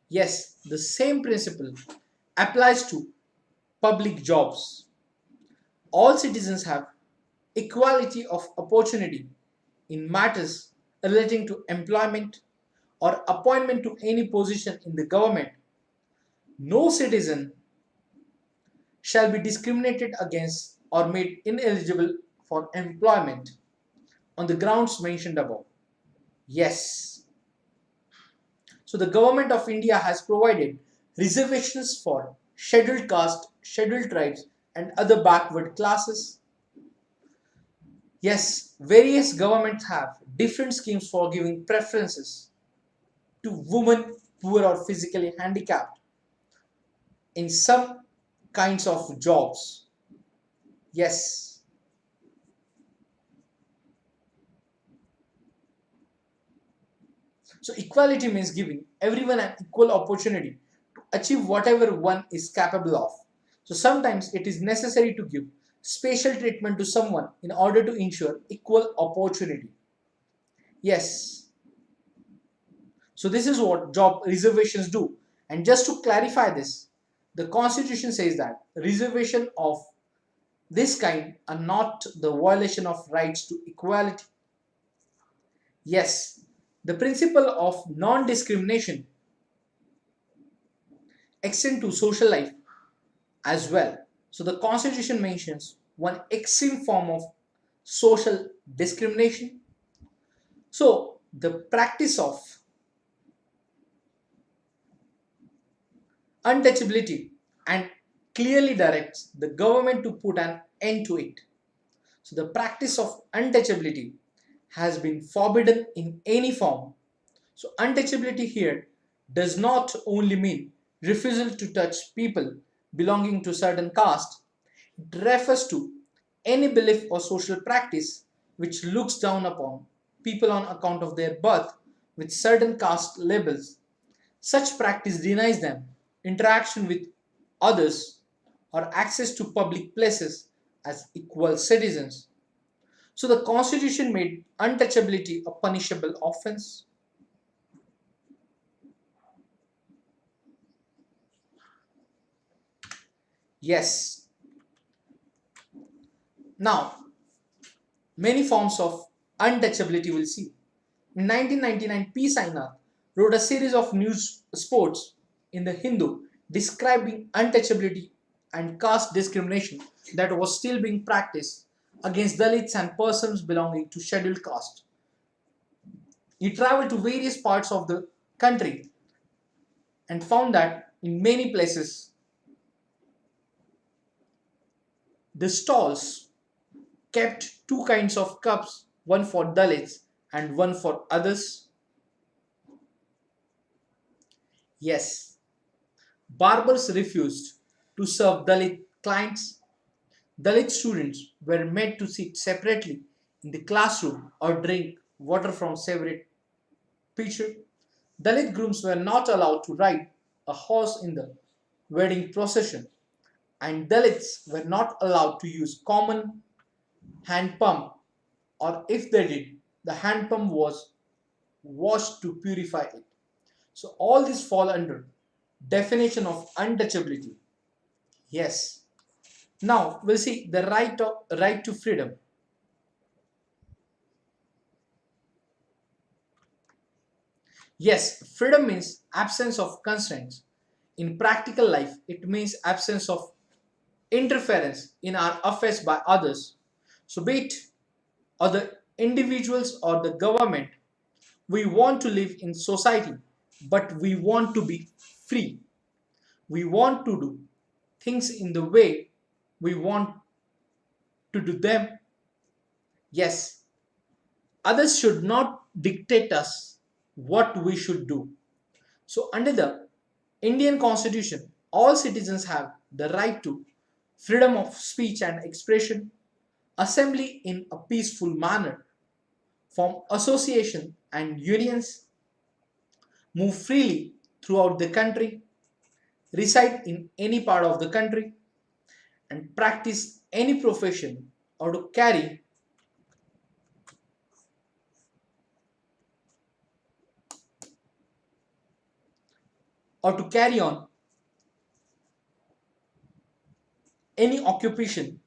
Yes, the same principle applies to public jobs. All citizens have equality of opportunity in matters relating to employment, or appointment to any position in the government, no citizen shall be discriminated against or made ineligible for employment on the grounds mentioned above. Yes. So the government of India has provided reservations for scheduled caste, scheduled tribes and other backward classes. Yes, various governments have different schemes for giving preferences to women, poor or physically handicapped in some kinds of jobs. Yes. So equality means giving everyone an equal opportunity to achieve whatever one is capable of. So sometimes it is necessary to give special treatment to someone in order to ensure equal opportunity. Yes. So this is what job reservations do. And just to clarify this, the constitution says that reservation of this kind are not the violation of rights to equality. Yes, the principle of non-discrimination extend to social life as well. So the constitution mentions one extreme form of social discrimination. So the practice of untouchability and clearly directs the government to put an end to it. So the practice of untouchability has been forbidden in any form. So untouchability here does not only mean refusal to touch people belonging to certain caste. It refers to any belief or social practice which looks down upon people on account of their birth with certain caste labels. Such practice denies them interaction with others or access to public places as equal citizens. So the constitution made untouchability a punishable offense. Yes. Now, many forms of untouchability we'll see. In 1999, P. Sainath wrote a series of news sports in the Hindu describing untouchability and caste discrimination that was still being practiced against Dalits and persons belonging to scheduled caste. He traveled to various parts of the country and found that in many places the stalls kept two kinds of cups, one for Dalits and one for others. Yes, barbers refused to serve Dalit clients. Dalit students were made to sit separately in the classroom or drink water from separate pitcher. Dalit grooms were not allowed to ride a horse in the wedding procession, and Dalits were not allowed to use common hand pump, or if they did, the hand pump was washed to purify it. So all these fall under definition of untouchability. Yes. Now we'll see the right to freedom. Yes, freedom means absence of constraints. In practical life, it means absence of interference in our affairs by others. So be it other individuals or the government, we want to live in society, but we want to be free. We want to do things in the way we want to do them. Yes, others should not dictate us what we should do. So under the Indian Constitution, all citizens have the right to freedom of speech and expression, assembly in a peaceful manner, form association and unions, move freely throughout the country, reside in any part of the country, and practice any profession or to carry on any occupation,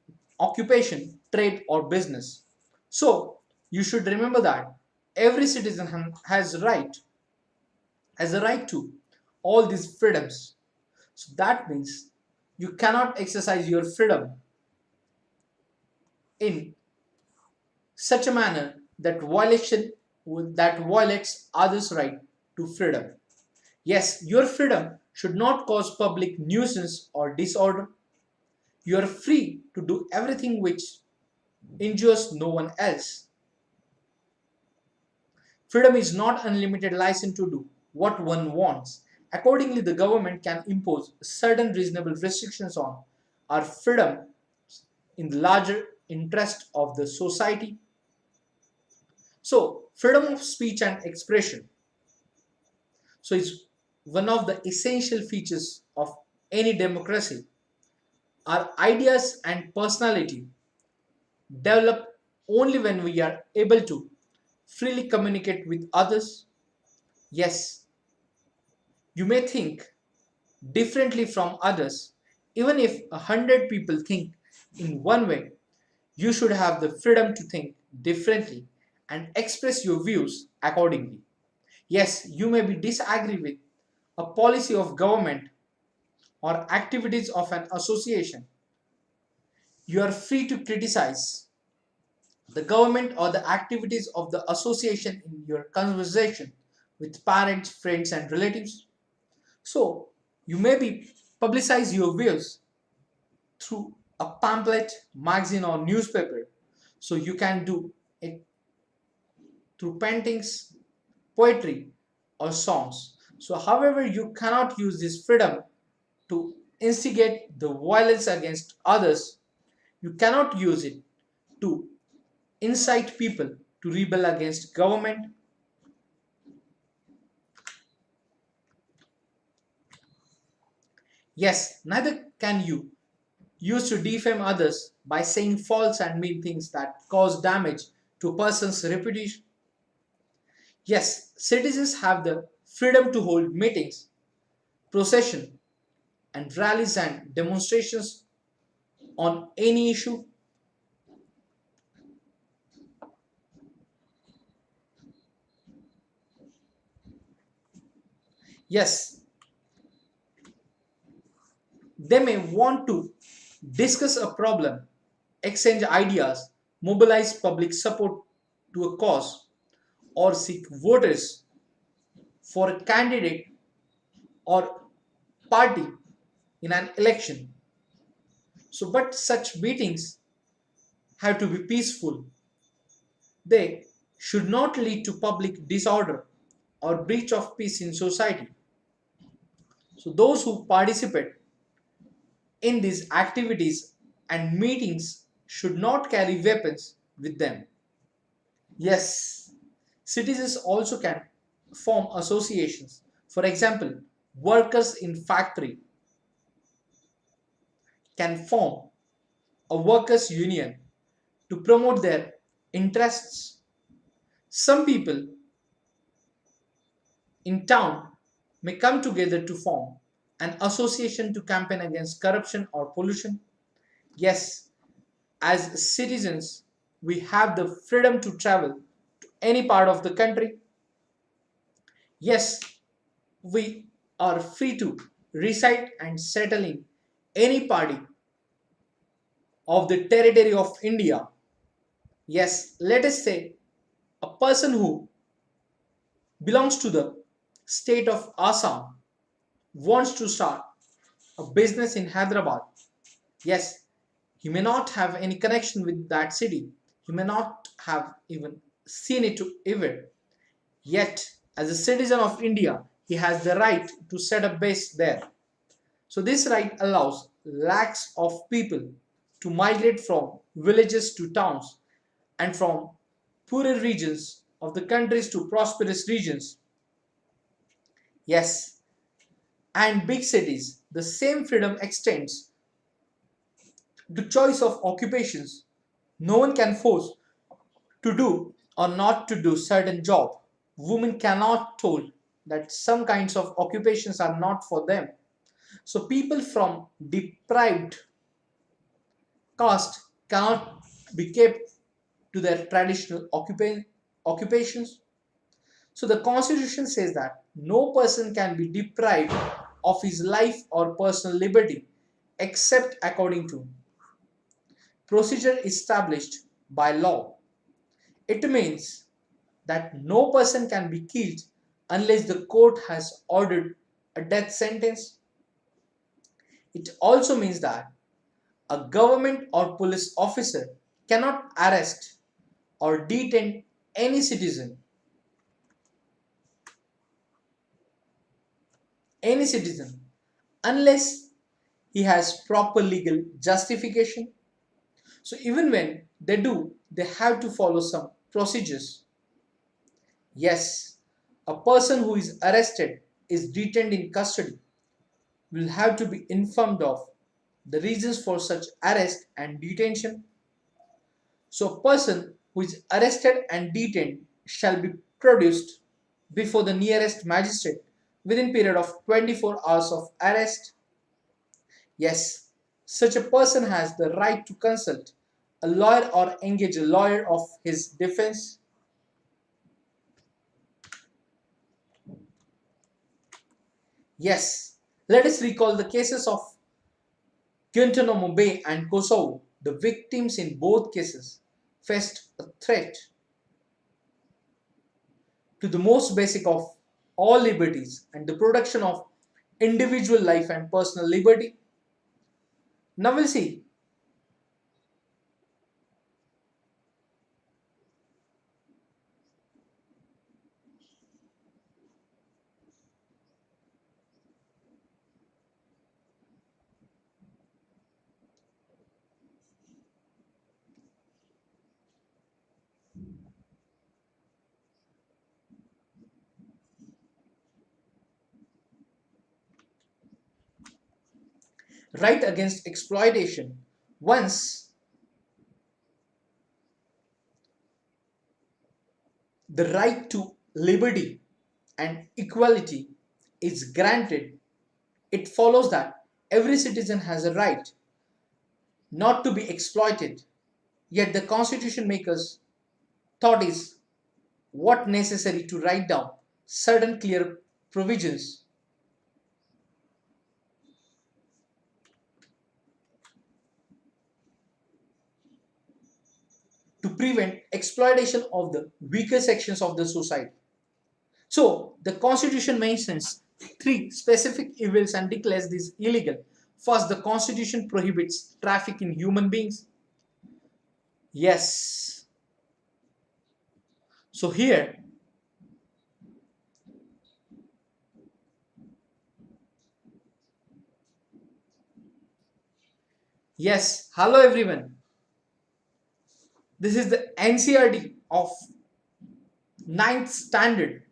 trade or business. So you should remember that every citizen has right has the right to all these freedoms. So that means you cannot exercise your freedom in such a manner that violates others' right to freedom. Yes, your freedom should not cause public nuisance or disorder. You are free to do everything which injures no one else. Freedom is not unlimited license to do what one wants. Accordingly, the government can impose certain reasonable restrictions on our freedom in the larger interest of the society. So, freedom of speech and expression. So, it's one of the essential features of any democracy. Our ideas and personality develop only when we are able to freely communicate with others. Yes, you may think differently from others. Even if 100 people think in one way, you should have the freedom to think differently and express your views accordingly. Yes, you may be disagree with a policy of government or activities of an association. You are free to criticize the government or the activities of the association in your conversation with parents, friends, and relatives. So, you may be publicize your views through a pamphlet, magazine, or newspaper. So, you can do it through paintings, poetry, or songs. So, however, you cannot use this freedom to instigate the violence against others. You cannot use it to incite people to rebel against government. Yes, neither can you use to defame others by saying false and mean things that cause damage to a person's reputation. Yes, citizens have the freedom to hold meetings, procession, and rallies and demonstrations on any issue. Yes, they may want to discuss a problem, exchange ideas, mobilize public support to a cause, or seek voters for a candidate or party in an election. So, but such meetings have to be peaceful. They should not lead to public disorder or breach of peace in society. So, those who participate in these activities and meetings should not carry weapons with them. Yes, citizens also can form associations. For example, workers in factory can form a workers union to promote their interests. Some people in town may come together to form an association to campaign against corruption or pollution. Yes, as citizens, we have the freedom to travel to any part of the country. Yes, we are free to reside and settle in any party of the territory of India. Yes, let us say a person who belongs to the state of Assam wants to start a business in Hyderabad. Yes, he may not have any connection with that city. He may not have even seen it even. Yet, as a citizen of India, he has the right to set up base there. So this right allows lakhs of people to migrate from villages to towns and from poorer regions of the countries to prosperous regions. Yes, and big cities, the same freedom extends to choice of occupations. No one can force to do or not to do certain job. Women cannot told that some kinds of occupations are not for them. So people from deprived caste cannot be kept to their traditional occupations. So the Constitution says that no person can be deprived of his life or personal liberty except according to procedure established by law. It means that no person can be killed unless the court has ordered a death sentence. It also means that a government or police officer cannot arrest or detain any citizen unless he has proper legal justification. So even when they do, they have to follow some procedures. Yes, a person who is arrested is detained in custody will have to be informed of the reasons for such arrest and detention. So a person who is arrested and detained shall be produced before the nearest magistrate within period of 24 hours of arrest. Yes, such a person has the right to consult a lawyer or engage a lawyer of his defense. Yes, let us recall the cases of Guantanamo Bay and Kosovo. The victims in both cases faced a threat to the most basic of all liberties and the protection of individual life and personal liberty. Now we'll see. Right against exploitation. Once the right to liberty and equality is granted, it follows that every citizen has a right not to be exploited. Yet the constitution makers thought is what necessary to write down certain clear provisions to prevent exploitation of the weaker sections of the society. So the constitution mentions three specific evils and declares these illegal. First, the constitution prohibits traffic in human beings. Yes. So here, yes, hello everyone. This is the NCERT of ninth standard.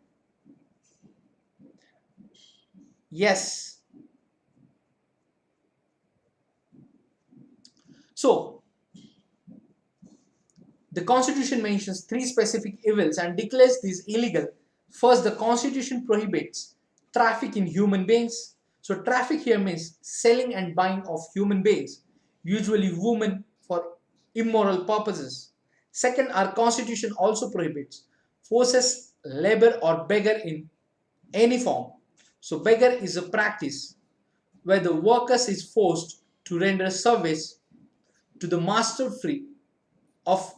Yes. So the Constitution mentions three specific evils and declares these illegal. First, the Constitution prohibits traffic in human beings. So, traffic here means selling and buying of human beings, usually women, for immoral purposes. Second, our Constitution also prohibits forces, labor, or beggar in any form. So, beggar is a practice where the workers is forced to render service to the master free of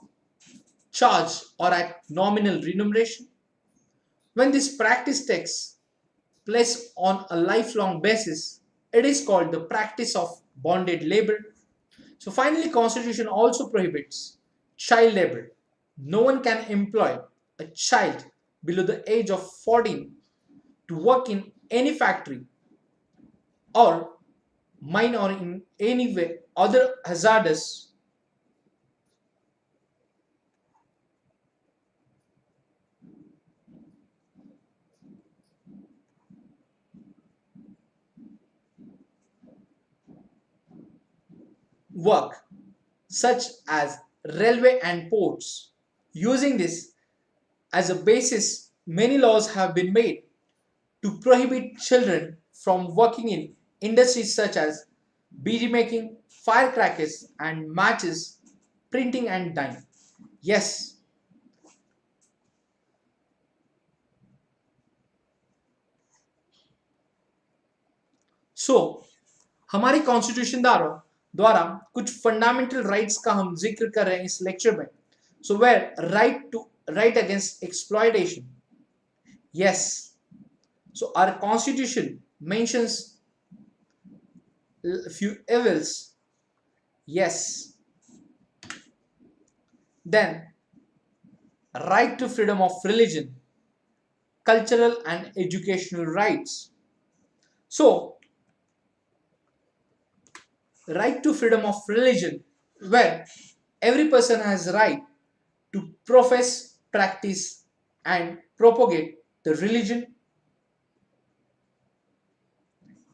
charge or at nominal remuneration. When this practice takes place on a lifelong basis, it is called the practice of bonded labor. So finally, Constitution also prohibits child labor. No one can employ a child below the age of 14 to work in any factory or mine or in any way other hazardous work such as railway and ports. Using this as a basis, many laws have been made to prohibit children from working in industries such as bead making, firecrackers, and matches, printing and dyeing. Yes, सो हमारी constitution द्वारा द्वारा कुछ fundamental rights का हम जिक्र कर रहे हैं इस लेक्चर में. So where right against exploitation. Yes. So our constitution mentions few evils. Yes. Then right to freedom of religion, cultural and educational rights. So right to freedom of religion, where every person has right to profess, practice and propagate the religion.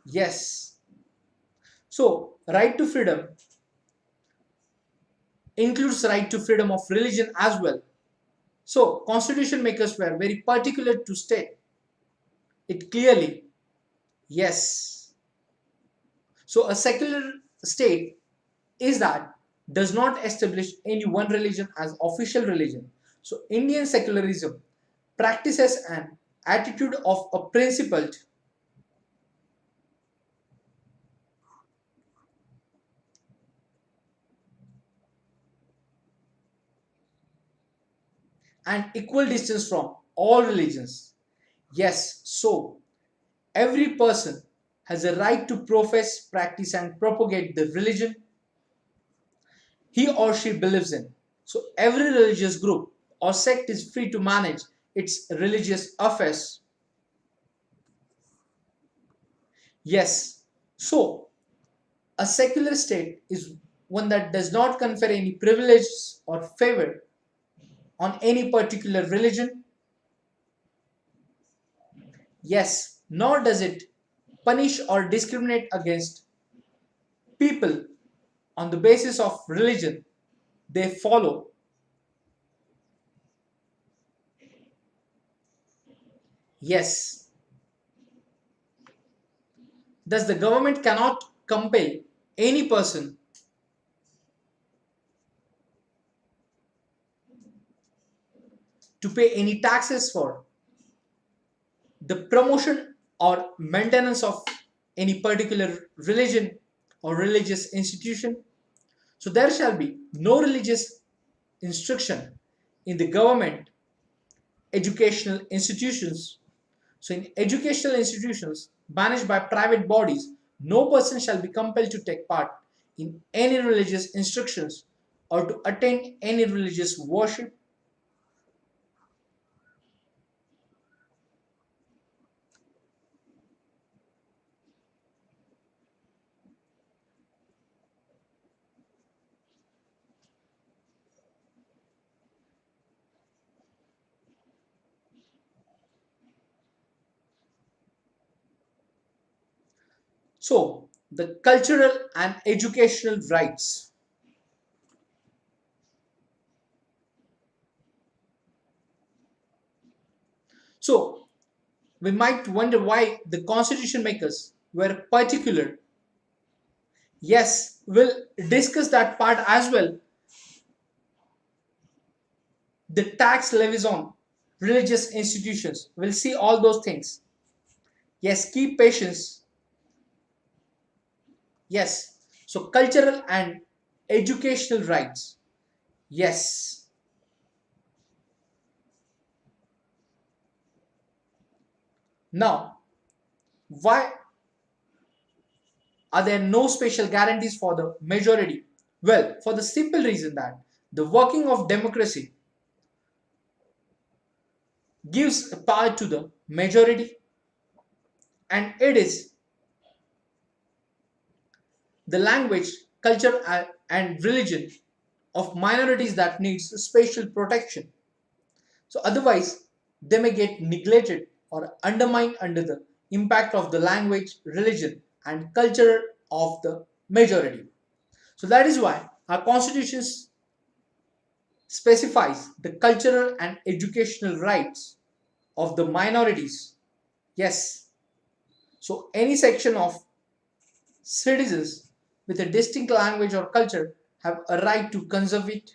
Yes. So right to freedom includes right to freedom of religion as well. So constitution makers were very particular to state it clearly. Yes. So a secular state is that does not establish any one religion as official religion. So Indian secularism practices an attitude of a principled and equal distance from all religions. Yes, so every person has a right to profess, practice and propagate the religion he or she believes in. So every religious group or sect is free to manage its religious affairs. Yes, so a secular state is one that does not confer any privilege or favor on any particular religion. Yes, nor does it punish or discriminate against people on the basis of religion they follow. Yes, thus the government cannot compel any person to pay any taxes for the promotion or maintenance of any particular religion or religious institution. So there shall be no religious instruction in the government educational institutions. So in educational institutions managed by private bodies, no person shall be compelled to take part in any religious instructions or to attend any religious worship. So the cultural and educational rights. So we might wonder why the constitution makers were particular. Yes, we'll discuss that part as well. The tax levies on religious institutions. We'll see all those things. Yes, keep patience. Yes. So cultural and educational rights. Yes. Now, why are there no special guarantees for the majority? Well, for the simple reason that the working of democracy gives power to the majority, and it is the language, culture and religion of minorities that needs special protection. So otherwise, they may get neglected or undermined under the impact of the language, religion, and culture of the majority. So that is why our constitution specifies the cultural and educational rights of the minorities. Yes. So any section of citizens with a distinct language or culture have a right to conserve it.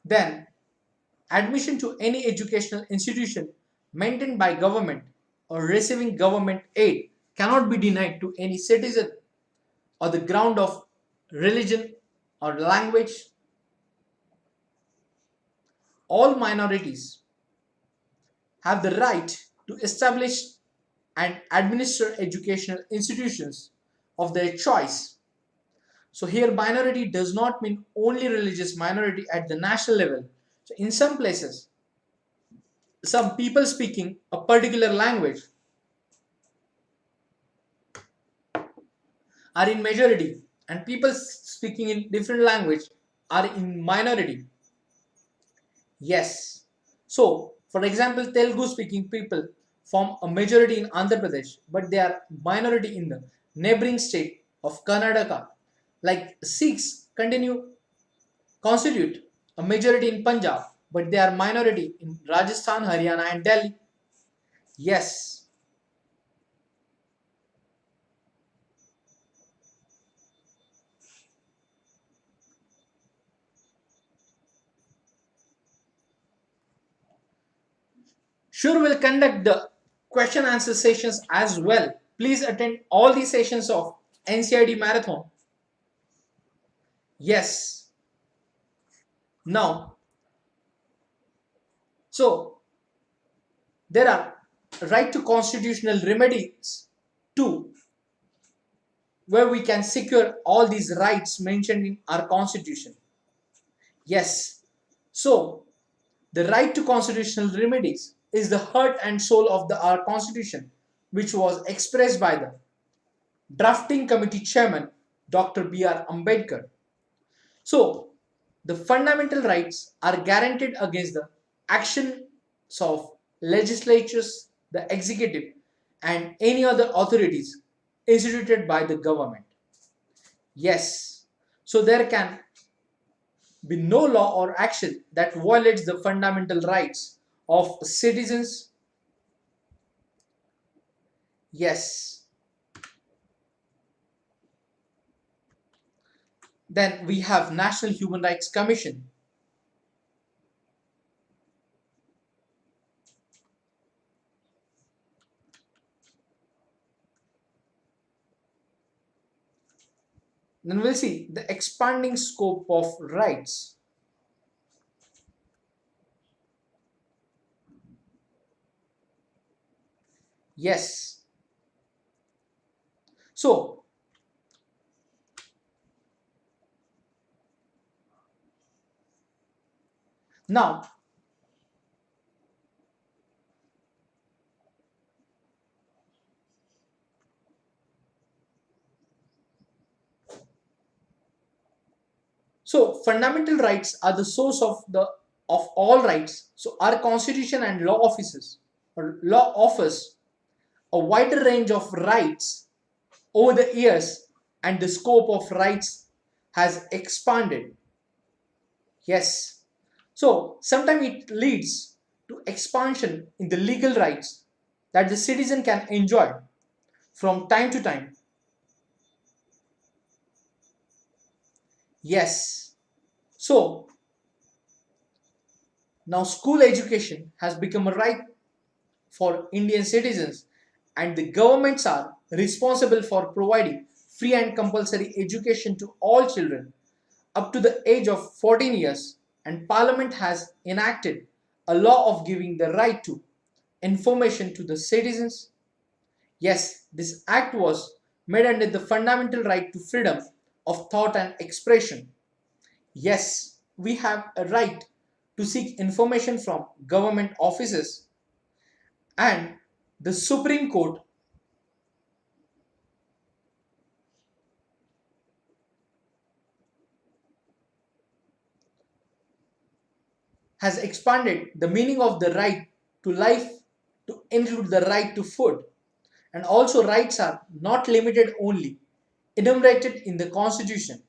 Then admission to any educational institution maintained by government or receiving government aid cannot be denied to any citizen on the ground of religion or language. All minorities have the right to establish and administer educational institutions of their choice. So here minority does not mean only religious minority at the national level. So in some places, some people speaking a particular language are in majority and people speaking in different language are in minority. Yes. So, for example, Telugu speaking people form a majority in Andhra Pradesh, but they are minority in the neighboring state of Karnataka. Like Sikhs continue constitute a majority in Punjab, but they are minority in Rajasthan, Haryana, and Delhi. Yes. Sure, we'll conduct the question answer sessions as well. Please attend all the sessions of NCERT marathon. Yes. Now, so there are right to constitutional remedies too, where we can secure all these rights mentioned in our constitution. Yes. So the right to constitutional remedies is the heart and soul of our constitution, which was expressed by the drafting committee chairman Dr. B.R. Ambedkar. So the fundamental rights are guaranteed against the actions of legislatures, the executive, and any other authorities instituted by the government. Yes, so there can be no law or action that violates the fundamental rights of citizens. Yes. Then we have National Human Rights Commission. Then we'll see the expanding scope of rights. Yes. So now so fundamental rights are the source of all rights. So our constitution and law offices or law offers a wider range of rights over the years, and the scope of rights has expanded. Yes. So sometimes it leads to expansion in the legal rights that the citizen can enjoy from time to time. Yes. So now school education has become a right for Indian citizens, and the governments are responsible for providing free and compulsory education to all children up to the age of 14 years, and Parliament has enacted a law of giving the right to information to the citizens. Yes, this act was made under the fundamental right to freedom of thought and expression. Yes, we have a right to seek information from government offices, and the Supreme Court has expanded the meaning of the right to life to include the right to food. And also rights are not limited only enumerated in the Constitution.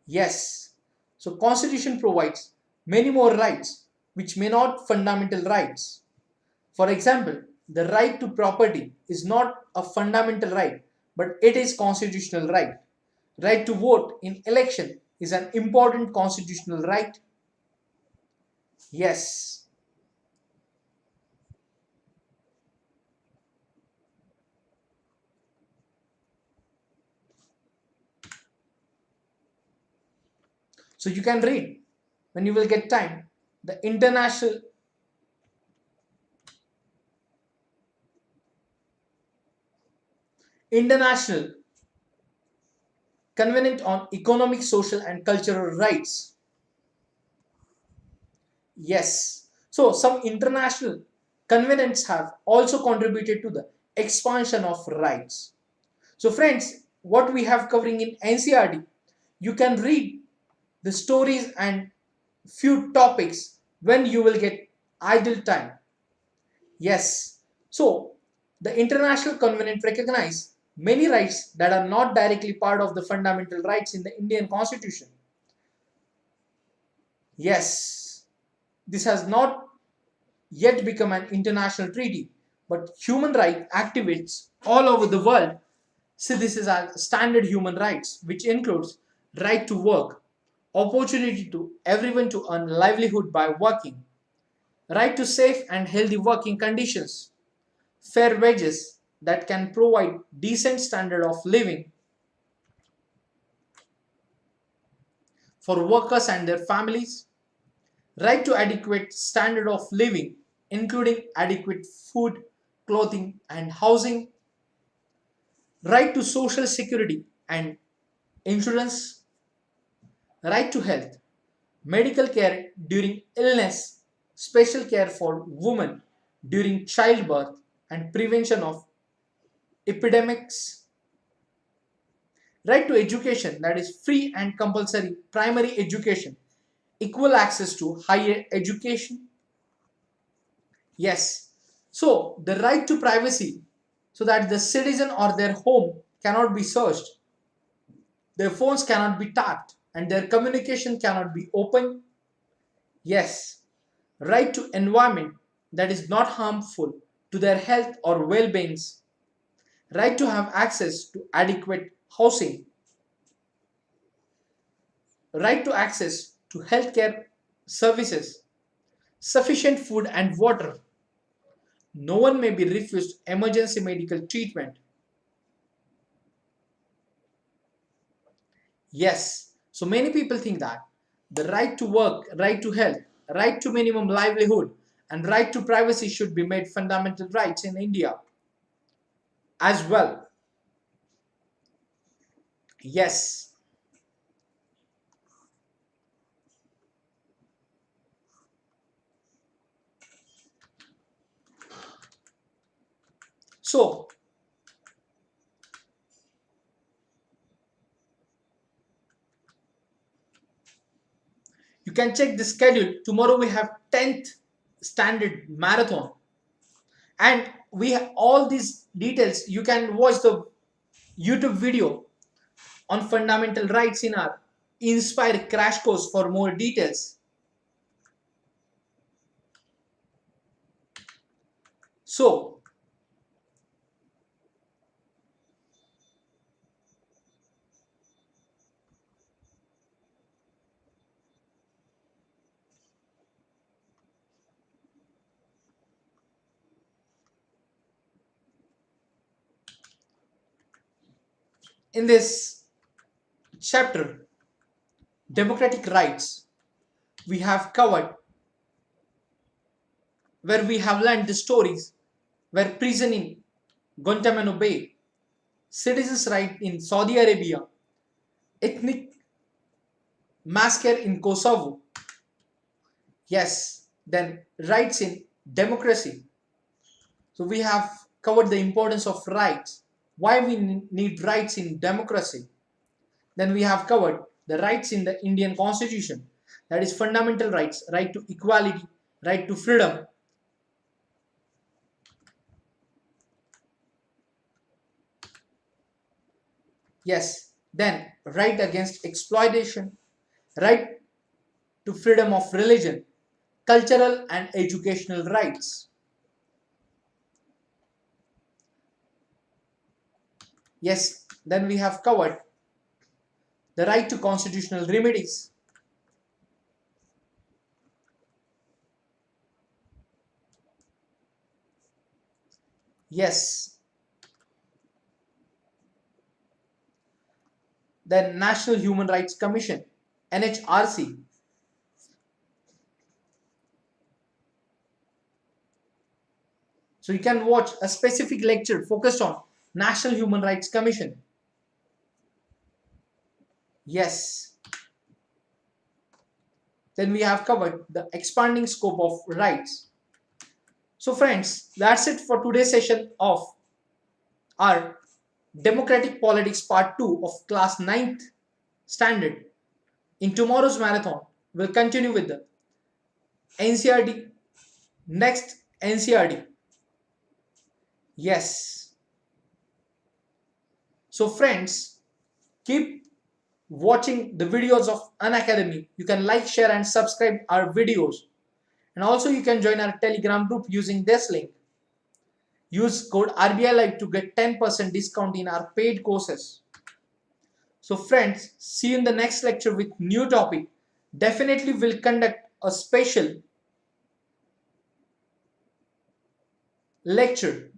Yes, so Constitution provides many more rights which may not fundamental rights. For example, the right to property is not a fundamental right, but it is constitutional right. Right to vote in election is an important constitutional right. Yes. So you can read when you will get time the International Covenant on Economic, Social and Cultural Rights. Yes. So some international covenants have also contributed to the expansion of rights. So friends, what we have covering in NCERT, you can read the stories and few topics when you will get idle time. Yes. So the international covenant recognize many rights that are not directly part of the fundamental rights in the Indian Constitution. Yes, this has not yet become an international treaty, but human rights activists all over the world see this as a standard human rights, which includes right to work, opportunity to everyone to earn livelihood by working, right to safe and healthy working conditions, fair wages that can provide decent standard of living for workers and their families, right to adequate standard of living including adequate food, clothing and housing, right to social security and insurance, right to health, medical care during illness, special care for women during childbirth and prevention of epidemics, right to education that is free and compulsory primary education, equal access to higher education. Yes. So the right to privacy so that the citizen or their home cannot be searched, their phones cannot be tapped and their communication cannot be open. Yes. Right to environment that is not harmful to their health or well-beings. Right to have access to adequate housing. Right to access to healthcare services, sufficient food and water. No one may be refused emergency medical treatment. Yes. So many people think that the right to work, right to health, right to minimum livelihood, and right to privacy should be made fundamental rights in India as well. Yes. So you can check the schedule. Tomorrow we have 10th standard marathon and we have all these details. You can watch the YouTube video on fundamental rights in our Inspire crash course for more details. So in this chapter, democratic rights, we have covered where we have learned the stories where prison in Guantanamo Bay, citizens' right in Saudi Arabia, ethnic massacre in Kosovo, yes, then rights in democracy. So we have covered the importance of rights, why we need rights in democracy. Then we have covered the rights in the Indian Constitution, that is fundamental rights, right to equality, right to freedom. Yes, then right against exploitation, right to freedom of religion, cultural and educational rights. Yes, then we have covered the right to constitutional remedies. Yes, then National Human Rights Commission. NHRC. So you can watch a specific lecture focused on National Human Rights Commission. Yes. Then we have covered the expanding scope of rights. So friends, that's it for today's session of our Democratic Politics Part 2 of Class 9th Standard. In tomorrow's marathon, we'll continue with the NCERT, next NCERT. Yes. So friends, keep watching the videos of Unacademy. You can like, share and subscribe our videos. And also you can join our Telegram group using this link. Use code RBI Live to get 10% discount in our paid courses. So friends, see you in the next lecture with new topic. Definitely will conduct a special lecture